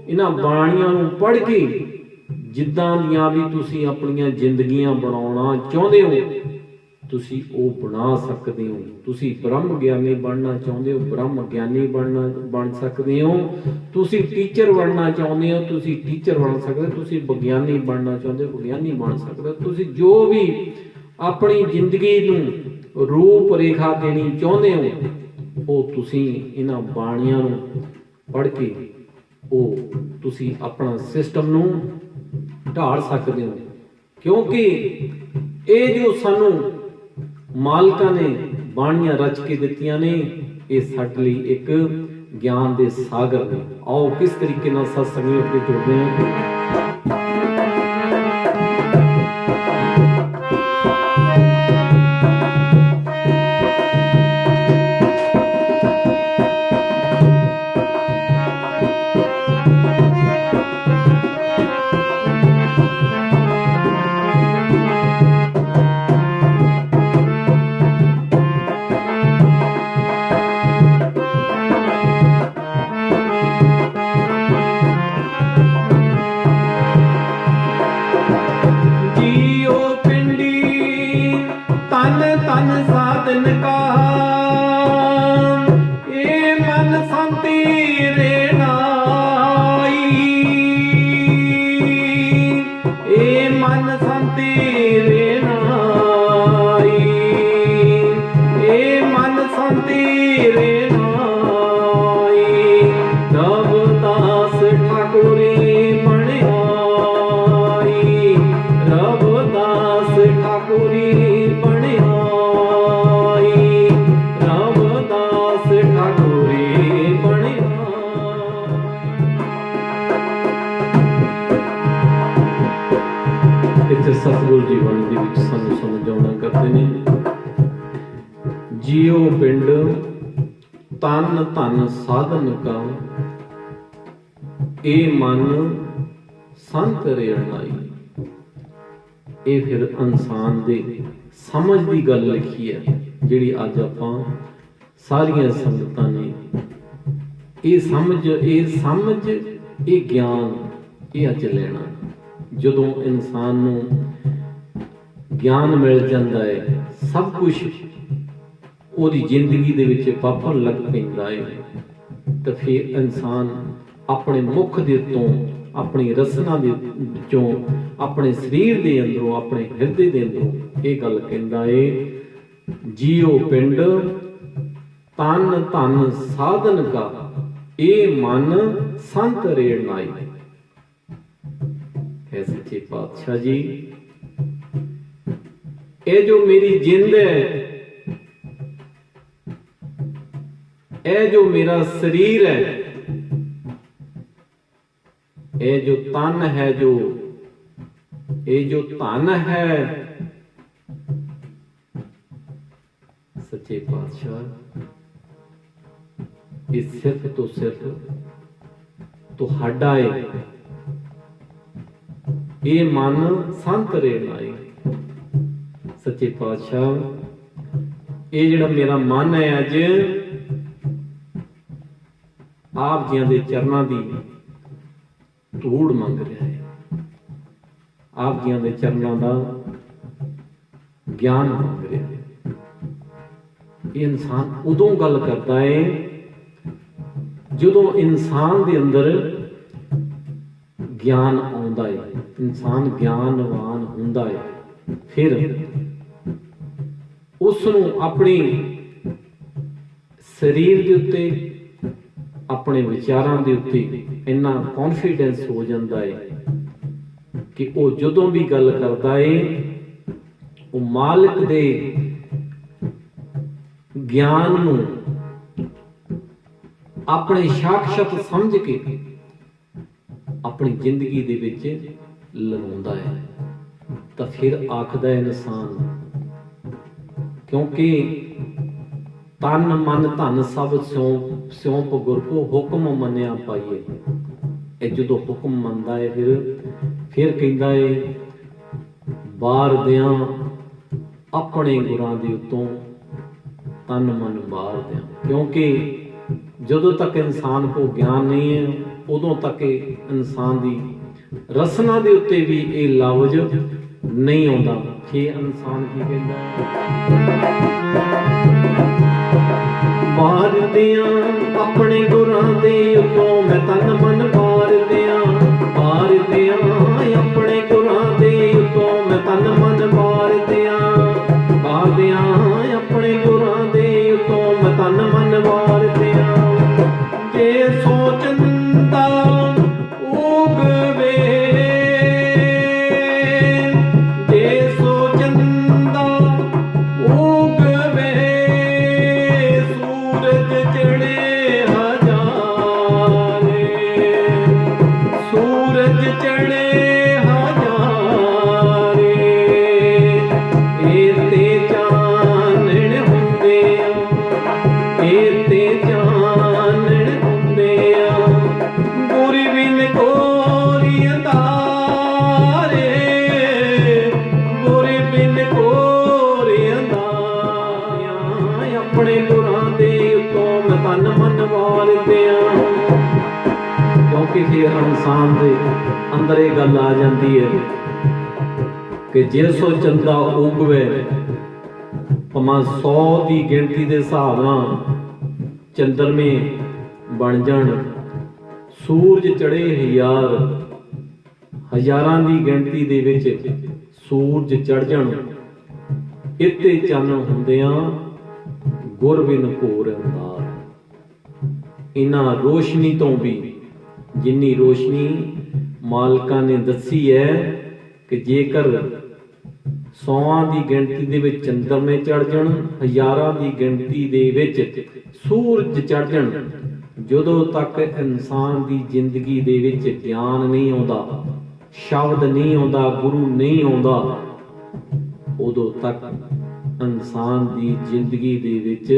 इन्हां बाणियां नूं पढ़ के जिद्दां दियां भी तुसीं अपणियां जिंदगियां बनाउणा चाहुंदे हो ਤੁਸੀਂ ਉਹ ਬਣਾ ਸਕਦੇ ਹੋ। ਤੁਸੀਂ ਬ੍ਰਹਮ ਗਿਆਨੀ ਬਣਨਾ ਚਾਹੁੰਦੇ ਹੋ, ਬ੍ਰਹਮ ਗਿਆਨੀ ਬਣ ਸਕਦੇ ਹੋ। ਤੁਸੀਂ ਟੀਚਰ ਬਣਨਾ ਚਾਹੁੰਦੇ ਹੋ, ਤੁਸੀਂ ਟੀਚਰ ਬਣ ਸਕਦੇ ਹੋ। ਤੁਸੀਂ ਵਿਗਿਆਨੀ ਬਣਨਾ ਚਾਹੁੰਦੇ ਹੋ, ਵਿਗਿਆਨੀ ਬਣ ਸਕਦੇ ਹੋ। ਤੁਸੀਂ ਜੋ ਵੀ ਆਪਣੀ ਜ਼ਿੰਦਗੀ ਨੂੰ ਰੂਪ ਰੇਖਾ ਦੇਣੀ ਚਾਹੁੰਦੇ ਹੋ, ਉਹ ਤੁਸੀਂ ਇਹਨਾਂ ਬਾਣੀਆਂ ਨੂੰ ਪੜ੍ਹ ਕੇ ਉਹ ਤੁਸੀਂ ਆਪਣਾ ਸਿਸਟਮ ਨੂੰ ਢਾਲ ਸਕਦੇ ਹੋ। ਕਿਉਂਕਿ ਇਹ ਜੋ ਸਾਨੂੰ ਮਾਲਕਾਂ ਨੇ ਬਾਣੀਆਂ ਰਚ ਕੇ ਦਿੱਤੀਆਂ ਨੇ, ਇਹ ਸਾਡੇ ਲਈ ਇੱਕ ਗਿਆਨ ਦੇ ਸਾਗਰ ਨੇ। ਆਓ ਕਿਸ ਤਰੀਕੇ ਨਾਲ ਸਤਸੰਗ ਉੱਤੇ ਜੁੜਦੇ ਹਾਂ। ਸਤਿਗੁਰੂ ਜੀ ਬਾਣੀ ਦੇ ਵਿੱਚ ਸਾਨੂੰ ਸਮਝਾਉਣਾ ਕਰਦੇ ਨੇ, ਜੀਉ ਪਿੰਡ ਤਨ ਧਨ ਸਾਧਨ ਕਾ, ਇਹ ਮਨ ਸੰਤ ਰੇਣਾਈ। ਇਹ ਫਿਰ ਇਨਸਾਨ ਦੇ ਸਮਝ ਦੀ ਗੱਲ ਲਿਖੀ ਹੈ, ਜਿਹੜੀ ਅੱਜ ਆਪਾਂ ਸਾਰੀਆਂ ਸੰਗਤਾਂ ਨੇ ਇਹ ਸਮਝ ਇਹ ਗਿਆਨ ਇਹ ਅੱਜ ਲੈਣਾ। ਜਦੋਂ ਇਨਸਾਨ ਨੂੰ ਗਿਆਨ ਮਿਲ ਜਾਂਦਾ ਹੈ, ਸਭ ਕੁਝ ਉਹਦੀ ਜ਼ਿੰਦਗੀ ਦੇ ਵਿੱਚ ਵਾਪਰਨ ਲੱਗ ਪੈਂਦਾ ਹੈ, ਤਾਂ ਫਿਰ ਇਨਸਾਨ ਆਪਣੇ ਮੁੱਖ ਦੇ ਤੋਂ, ਆਪਣੀ ਰਸਨਾ ਦੇ ਵਿੱਚੋਂ, ਆਪਣੇ ਸਰੀਰ ਦੇ ਅੰਦਰੋਂ, ਆਪਣੇ ਹਿਰਦੇ ਦੇ ਅੰਦਰੋਂ ਇਹ ਗੱਲ ਕਹਿੰਦਾ ਹੈ, ਜੀਉ ਪਿੰਡ ਤਨ ਧਨ ਸਾਧਨ ਕਾ, ਇਹ ਮਨ ਸੰਤ ਰੇਣਾਈ। ਹੈ ਸੱਚੇ ਪਾਤਸ਼ਾਹ ਜੀ, ਇਹ ਜੋ ਮੇਰੀ ਜਿੰਦ ਹੈ, ਇਹ ਜੋ ਮੇਰਾ ਸਰੀਰ ਹੈ, ਇਹ ਜੋ ਤਨ ਹੈ, ਇਹ ਜੋ ਧਨ ਹੈ, ਸੱਚੇ ਪਾਤਸ਼ਾਹ ਇਹ ਸਿਰਫ ਤੋਂ ਸਿਰਫ ਤੁਹਾਡਾ ਹੈ। ਇਹ ਮਨ ਸੰਤ ਰੇਣਾਈ। ਸੱਚੇ ਪਾਤਸ਼ਾਹ ਇਹ ਜਿਹੜਾ ਮੇਰਾ ਮਨ ਹੈ, ਅੱਜ ਆਪ ਜੀਆਂ ਦੇ ਚਰਨਾਂ ਦੀ ਧੂੜ ਮੰਗ ਰਿਹਾ ਹੈ, ਆਪ ਜੀਆਂ ਦੇ ਚਰਨਾਂ ਦਾ ਗਿਆਨ ਮੰਗ ਰਿਹਾ ਹੈ। ਇਹ ਇਨਸਾਨ ਉਦੋਂ ਗੱਲ ਕਰਦਾ ਹੈ ਜਦੋਂ ਇਨਸਾਨ ਦੇ ਅੰਦਰ ਗਿਆਨ ਆਉਂਦਾ ਹੈ, ਇਨਸਾਨ ਗਿਆਨਵਾਨ ਹੁੰਦਾ ਹੈ। ਫਿਰ ਉਸ ਨੂੰ ਆਪਣੀ ਸਰੀਰ ਦੇ ਉੱਤੇ, ਆਪਣੇ ਵਿਚਾਰਾਂ ਦੇ ਉੱਤੇ ਇੰਨਾ ਕੌਨਫੀਡੈਂਸ ਹੋ ਜਾਂਦਾ ਹੈ ਕਿ ਉਹ ਜਦੋਂ ਵੀ ਗੱਲ ਕਰਦਾ ਹੈ, ਉਹ ਮਾਲਕ ਦੇ ਗਿਆਨ ਨੂੰ ਆਪਣੇ ਸਾਖਸ਼ਾਤ ਸਮਝ ਕੇ ਆਪਣੀ ਜ਼ਿੰਦਗੀ ਦੇ ਵਿੱਚ ਲਗਾਉਂਦਾ ਹੈ। ਤਾਂ ਫਿਰ ਆਖਦਾ ਹੈ ਇਨਸਾਨ, ਕਿਉਂਕਿ ਤਨ ਮਨ ਧਨ ਸਭ ਸਿਉਂਪ ਗੁਰ ਕੋ ਹੁਕਮ ਮੰਨਿਆ ਪਾਈਏ। ਇਹ ਜਦੋਂ ਹੁਕਮ ਮੰਨਦਾ ਹੈ, ਫਿਰ ਕਹਿੰਦਾ ਹੈ, ਬਾਰ ਦਿਆਂ ਆਪਣੇ ਗੁਰਾਂ ਦੇ ਉੱਤੋਂ ਤਨ ਮਨ ਬਾਰ ਦਿਆਂ। ਕਿਉਂਕਿ ਜਦੋਂ ਤੱਕ ਇਨਸਾਨ ਕੋਲ ਗਿਆਨ ਨਹੀਂ ਹੈ, ਉਦੋਂ ਤੱਕ ਇਨਸਾਨ ਦੀ ਰਸਨਾ ਦੇ ਉੱਤੇ ਵੀ ਇਹ ਲਫ਼ਜ਼ नहीं आउंदा। छे इंसान की कहंदा वार दियां अपने गुरां दे उत्तों मैं तन मन वार दियां अपने गुरां दे उत्तों मैं तन मन वार दियां अपने गुरां दे उत्तों मैं तन मन वार दियां जे सोचंदा उगवे अपने गुरां दे उत्तों मैं तन मन वार दियां। क्योंकि फिर इंसान दे अंदर ये गल आ जाती है कि जे सो चंदा उगवे भावें 100 की गिनती के हिसाब नाल चंद्रमे बन जाण, सूरज चढ़े हज़ारां की गिनती दे विच सूरज चढ़ जाण, इत्ते चन्न हुंदियां गुर बिन घोर अंधार। इन्हां रोशनी तो भी जिन्नी रोशनी मालकां ने दसी है कि जेकर 100 की गिनती दे विच चंद्रमे चढ़ जाण, हज़ारां की गिनती दे विच सूरज चढ़ जाण, जदों तक इंसान की जिंदगी दे विच ज्ञान नहीं आउंदा, शब्द नहीं आउंदा, गुरु नहीं आउंदा, उदों तक इंसान की जिंदगी दे विच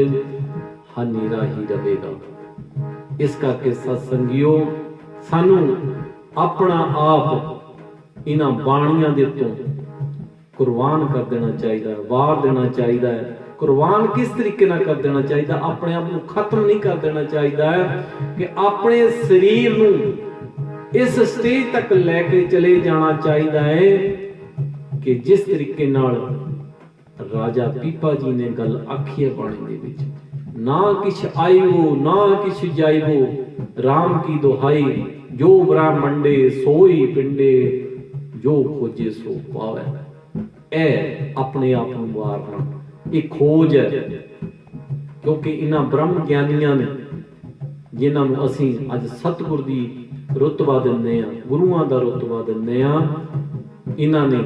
हनेरा ही रहेगा। इस करके सत्संगियों सानू अपना आप इन्हां बाणियां दे उत्तों कुर्बान कर देना चाहिए, वार देना चाहिए। कुर्बान किस तरीके नाल कर देना चाहिए? अपने आप को खत्म नहीं कर देना चाहिए कि अपने शरीर नूं इस स्टेज तक लैके चले जाना चाहिए कि जिस तरीके नाल राजा पीपा जी ने गल आखी है बाणी दे विच, ना किछ आईवो ना किछ जाईवो, राम की दुहाई जो ब्राह्मंडे सोई पिंडे, जो खोजे सो पावे। ए अपने आप नूं वारना ये खोज है, क्योंकि इन्हां ब्रह्म ज्ञानियां ने जिन्हां नूं असीं अज सतगुर दी रुतबा दिंदे आ, गुरुआं दा रुतबा दिंदे आ, इन्हां ने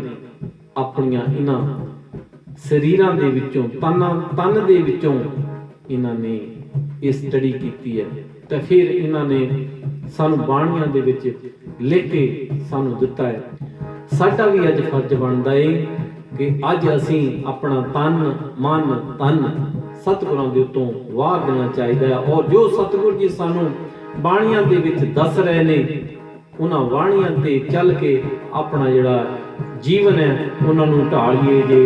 अपनियां इन्हां शरीरां दे विचों तन दे विचों इन्हां ने इस स्टडी कीती है, तो फिर इन्हां ने सानू बाणियां दे विच लिख के सानू दिता है। साडा भी अज फर्ज बनदा है कि अज असीं अपना तन मन धन सतगुरां दे उत्तों वार देना चाहिए, और जो सतगुर जी सानू बाणियां दे विच दस रहे ने उन्हां बाणियां ते चल के अपना जिहड़ा जीवन है उन्हां नूं ढालीए जे।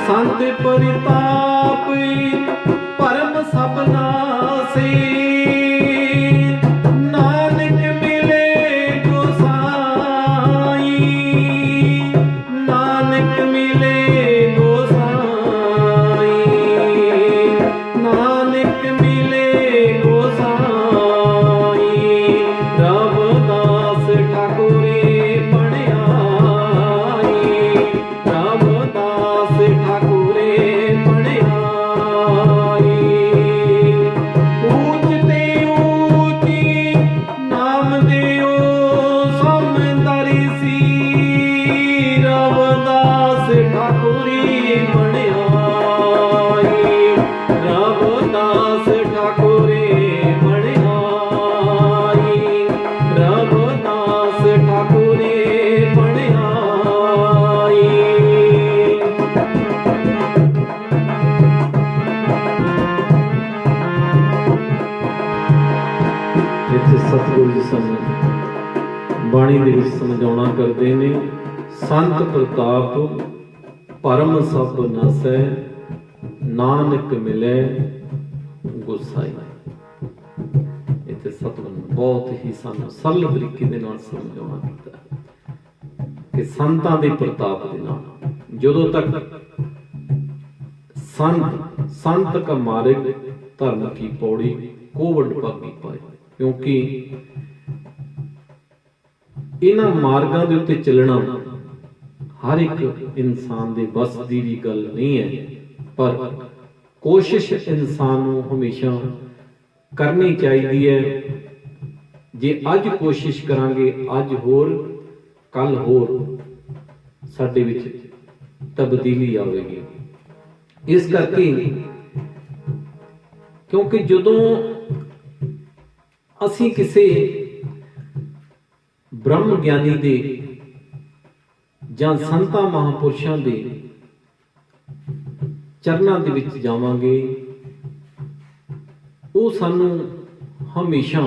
संत परिताप परम सबना से, नानक मिले गोसाई, नानक मिले गोसाई, नानक मिले गोसाई। रविदास ठाकुरे पढ़ियाई, रविदास ठाकुरे ਦੇ ਵਿੱਚ ਸਮਝਾਉਣਾ ਕਰਦੇ ਨੇ, ਸੰਤ ਪ੍ਰਤਾਪ ਪਰਮ ਸਭ ਨਸੈ, ਨਾਨਕ ਮਿਲੇ ਗੁਸਾਈ। ਇੱਥੇ ਸਤਿਗੁਰੂ ਨੇ ਬਹੁਤ ਹੀ ਸਾਨੂੰ ਸਰਲ ਤਰੀਕੇ ਦੇ ਨਾਲ ਸਮਝਾਉਣਾ ਕੀਤਾ ਕਿ ਸੰਤਾਂ ਦੇ ਪ੍ਰਤਾਪ ਦੇ ਨਾਲ ਜਦੋਂ ਤੱਕ संत का मार्ग धर्म की पौड़ी को वड भागी पाए, क्योंकि इन्हां मार्गां दे उत्ते चलना हर एक इंसान दे बस दी भी गल नहीं है, पर कोशिश इंसान नूं हमेशा करनी चाहिए है। जे अज कोशिश करांगे, अज होर कल होर साडे विच तब्दीली आवेगी। इस करके क्योंकि जदों असी किसी ब्रह्म ज्ञानी दे जां संतां महापुरुषां दे चरनां दे विच जावांगे, वो सानू हमेशा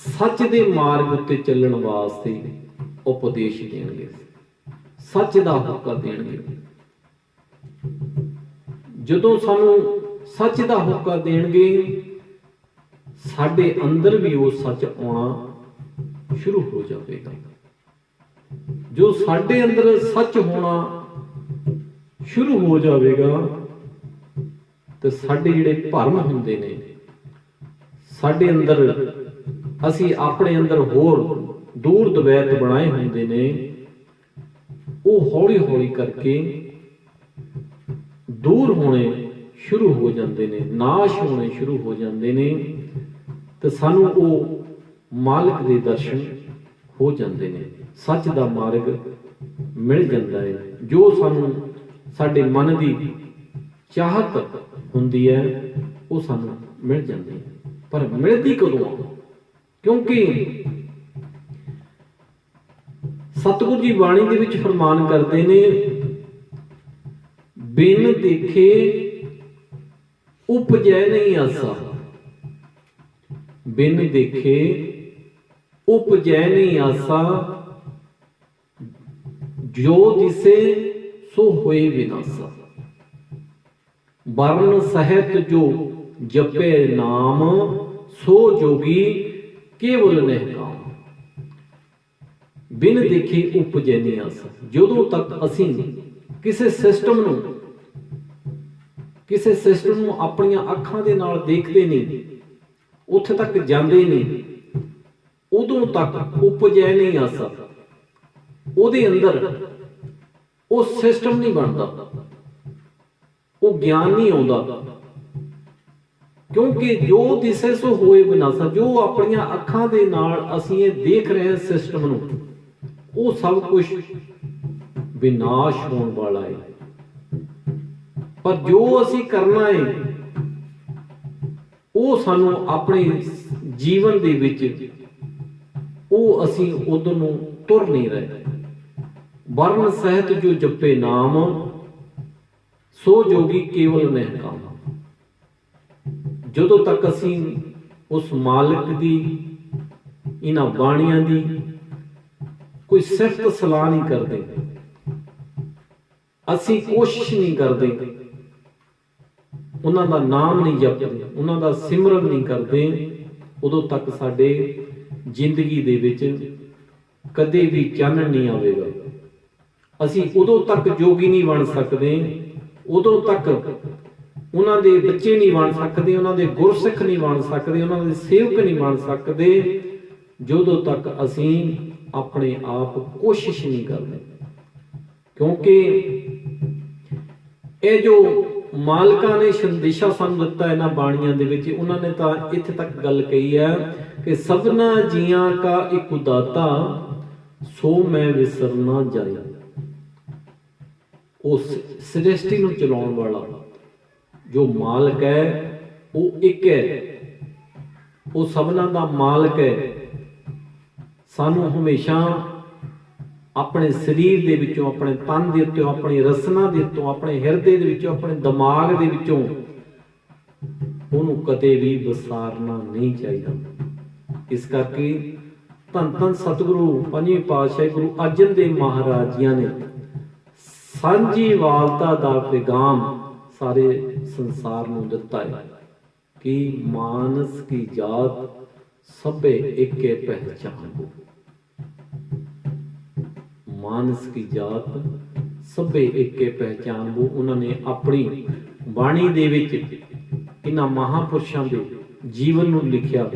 सच दे मार्ग उत्ते चलण वास्ते उपदेश देणगे, सच दा होका देणगे। ਜਦੋਂ ਸਾਨੂੰ ਸੱਚ ਦਾ ਹੋਕਾ ਦੇਣਗੇ, ਸਾਡੇ ਅੰਦਰ ਵੀ ਉਹ ਸੱਚ ਆਉਣਾ ਸ਼ੁਰੂ ਹੋ ਜਾਵੇਗਾ। ਜੋ ਸਾਡੇ ਅੰਦਰ ਸੱਚ ਹੋਣਾ ਸ਼ੁਰੂ ਹੋ ਜਾਵੇਗਾ ਤੇ ਸਾਡੇ ਜਿਹੜੇ ਭਰਮ ਹੁੰਦੇ ਨੇ, ਸਾਡੇ ਅੰਦਰ ਅਸੀਂ ਆਪਣੇ ਅੰਦਰ ਹੋਰ ਦੂਰ ਦਵੈਤ ਬਣਾਏ ਹੁੰਦੇ ਨੇ, ਉਹ ਹੌਲੀ ਹੌਲੀ ਕਰਕੇ दूर होने शुरू हो जाते हैं, नाश होने शुरू हो जाते हैं, तो सानू वो मालिक के दर्शन हो जाते हैं, सच का मार्ग मिल जाता है। जो सानू साडे मन की चाहत हुंदी है वो सानू मिल जाती है। पर मिलती कदों? क्योंकि सतगुरु जी बाणी दे विच फरमान करते हैं, बिन देखे उपजै नहीं आसा, बिन देखे उपजै नहीं आसा, जो दिसे सो होए विनासा। वर्ण सहित जो जपे नाम, सो जोगी केवल निहकाम। बिन देखे उपजै नहीं आसा। जदों तक असीं किसी सिस्टम नूं अपनी अखां दे नाल देखते नहीं, उत्थे तक जांदे नहीं, उदों तक उपजै नहीं आसा, उहदे अंदर वो सिस्टम नहीं बनता, वो ज्ञान नहीं आउंदा। क्योंकि जो दिसे सो होए विनाशा, जो अपनी अखां दे नाल असीं ये देख रहे हैं सिस्टम नूं, वो सब कुछ विनाश होने वाला है। पर जो असी करना है वो सानू अपने जीवन दे विच वो असी उधर नूं तुर नहीं रहे। वर्ण सहित जो जपे नाम, सो जोगी केवल निहकाम। जदों तक असी उस मालिक दी इन्हां बाणियां दी कोई सिफत सलाह नहीं करते, असी कोशिश नहीं करते, उन्हां दा नाम नहीं जपते, उन्हां दा सिमरन नहीं करते, उदों तक साडे जिंदगी दे विच कदे भी चानण नहीं आवेगा। असी उदों तक जोगी नहीं बन सकते, उदों तक उन्हां दे बच्चे नहीं बन सकते, उन्हां दे गुरसिख नहीं बन सकते, उन्हां दे सेवक नहीं बन सकते, जदों तक असी अपने आप कोशिश नहीं करते। क्योंकि ये जो मालका ने संदेशा सानू दिता इन्हां बाणियां दे विच, उन्होंने तो इत्थे तक गल कही है कि सबना जियां का एक दाता, सो मैं विसर ना जाए। उस सृष्टि नूं चलाउण वाला जो मालक है वो एक है, वो सबना दा मालक है। सानू हमेशा अपने शरीर दे विचों, अपने तन दे उत्तों, अपनी रसना दे उत्तों, अपने हिरदे दे विचों, अपने दिमाग दे विचों उहनूं कदे भी विसारना नहीं चाहिए। इस करके ਧੰਨ ਧੰਨ ਸਤਿਗੁਰੂ ਪੰਜਵੇਂ ਪਾਤਸ਼ਾਹ ਗੁਰੂ ਅਰਜਨ ਦੇਵ ਮਹਾਰਾਜ ਜੀਆਂ ਨੇ ਸਾਂਝੀਵਾਲਤਾ ਦਾ ਪੈਗਾਮ ਸਾਰੇ ਸੰਸਾਰ ਨੂੰ ਦਿੱਤਾ ਹੈ ਕਿ ਮਾਨਸ ਕੀ ਜਾਤ ਸਭੇ ਏਕੇ ਪਹਿਚਾਨ। ਮਾਨਸ ਕੀ ਜਾਤ ਸਭੇ ਏਕੇ ਪਹਿਚਾਨ। ਉਹਨਾਂ ਨੇ ਆਪਣੀ ਬਾਣੀ ਦੇ ਵਿੱਚ ਇਹਨਾਂ ਮਹਾਂਪੁਰਸ਼ਾਂ ਦੇ ਜੀਵਨ ਨੂੰ ਲਿਖਿਆ।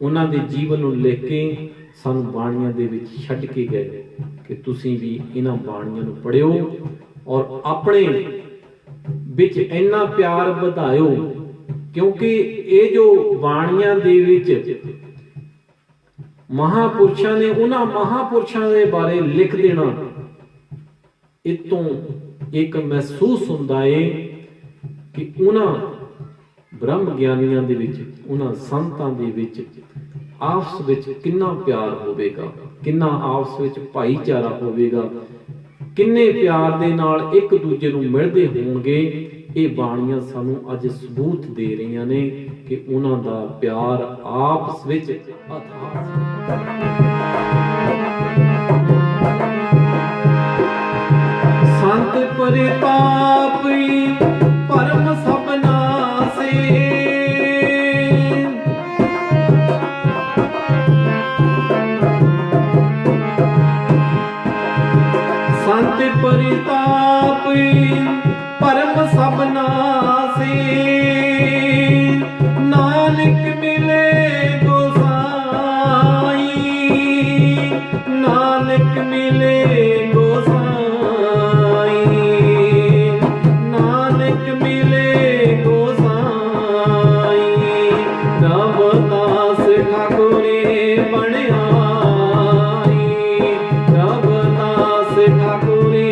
ਉਹਨਾਂ ਦੇ ਜੀਵਨ ਨੂੰ ਲਿਖ ਕੇ ਸਾਨੂੰ ਬਾਣੀਆਂ ਦੇ ਵਿੱਚ ਛੱਡ ਕੇ ਗਏ ਕਿ ਤੁਸੀਂ ਵੀ ਇਹਨਾਂ ਬਾਣੀਆਂ ਨੂੰ ਪੜ੍ਹਿਓ ਔਰ ਆਪਣੇ ਵਿੱਚ ਇੰਨਾ ਪਿਆਰ ਵਧਾਇਓ, ਕਿਉਂਕਿ ਇਹ ਜੋ ਬਾਣੀਆਂ ਦੇ ਵਿੱਚ ਮਹਾਂਪੁਰਸ਼ਾਂ ਨੇ ਉਹਨਾਂ ਮਹਾਂਪੁਰਸ਼ਾਂ ਦੇ ਬਾਰੇ ਲਿਖ ਦੇਣਾ, ਇਹ ਤੋਂ ਇੱਕ ਮਹਿਸੂਸ ਹੁੰਦਾ ਏ ਕਿ ਉਹਨਾਂ ਬ੍ਰਹਮ ਗਿਆਨੀਆਂ ਦੇ ਵਿੱਚ, ਉਹਨਾਂ ਸੰਤਾਂ ਦੇ ਵਿੱਚ ਆਪਸ ਵਿੱਚ ਕਿੰਨਾ ਪਿਆਰ ਹੋਵੇਗਾ, ਕਿੰਨਾ ਆਪਸ ਵਿੱਚ ਭਾਈਚਾਰਾ ਹੋਵੇਗਾ, ਕਿੰਨੇ ਪਿਆਰ ਦੇ ਨਾਲ ਇੱਕ ਦੂਜੇ ਨੂੰ ਮਿਲਦੇ ਹੋਣਗੇ। ਇਹ ਬਾਣੀਆਂ ਸਾਨੂੰ ਅੱਜ ਸਬੂਤ ਦੇ ਰਹੀਆਂ ਨੇ ਕਿ ਉਹਨਾਂ ਦਾ ਪਿਆਰ ਆਪਸ ਵਿੱਚ ਅਥਾਹ ਸੰਤ ਪ੍ਰਤਾਪੀ ਪਰਮ ਸਭਨਾ ਸੇ। ਸੰਤ ਪ੍ਰਤਾਪੀ ਪਰਮ ਸਭਨਾ ਸੇ, ਨਾਨਕ ਮਿਲੇ ਗੋਸਾਈ, ਨਾਨਕ ਮਿਲੇ ਗੋਸਾਈ, ਨਾਨਕ ਮਿਲੇ ਗੋਸਾਈ। ਰਵਿਦਾਸ ਠਾਕੁਰੇ ਬਣਾਈ, ਰਵਿਦਾਸ ਠਾਕੁਰੇ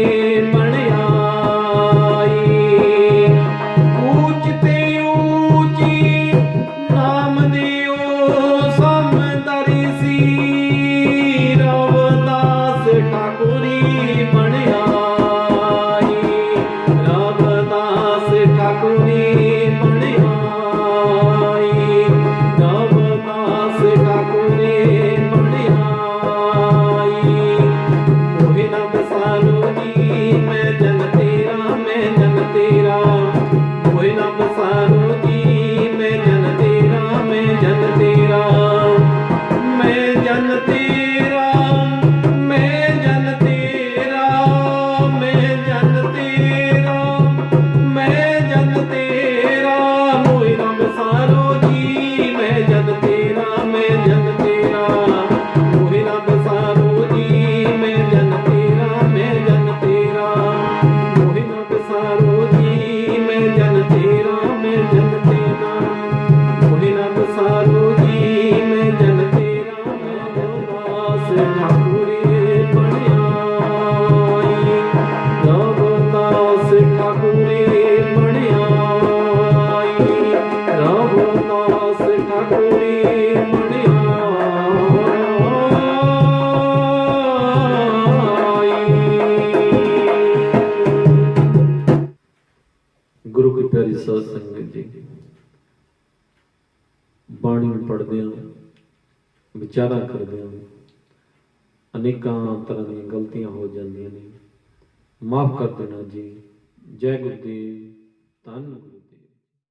ਗੁਰੂ ਕੀ ਪਿਆਰੀ ਸਾਧ ਸੰਗਤ ਜੀ, ਬਾਣੀ ਨੂੰ ਪੜ੍ਹਦੇ ਹਾਂ, ਵਿਚਾਰਾਂ ਕਰਦੇ ਹਾਂ, ਅਨੇਕਾਂ ਤਰ੍ਹਾਂ ਦੀਆਂ ਗਲਤੀਆਂ ਹੋ ਜਾਂਦੀਆਂ ਨੇ, ਮਾਫ ਕਰ ਦੇਣਾ ਜੀ। ਜੈ ਗੁਰਦੇਵ, ਧੰਨ ਗੁਰੂ।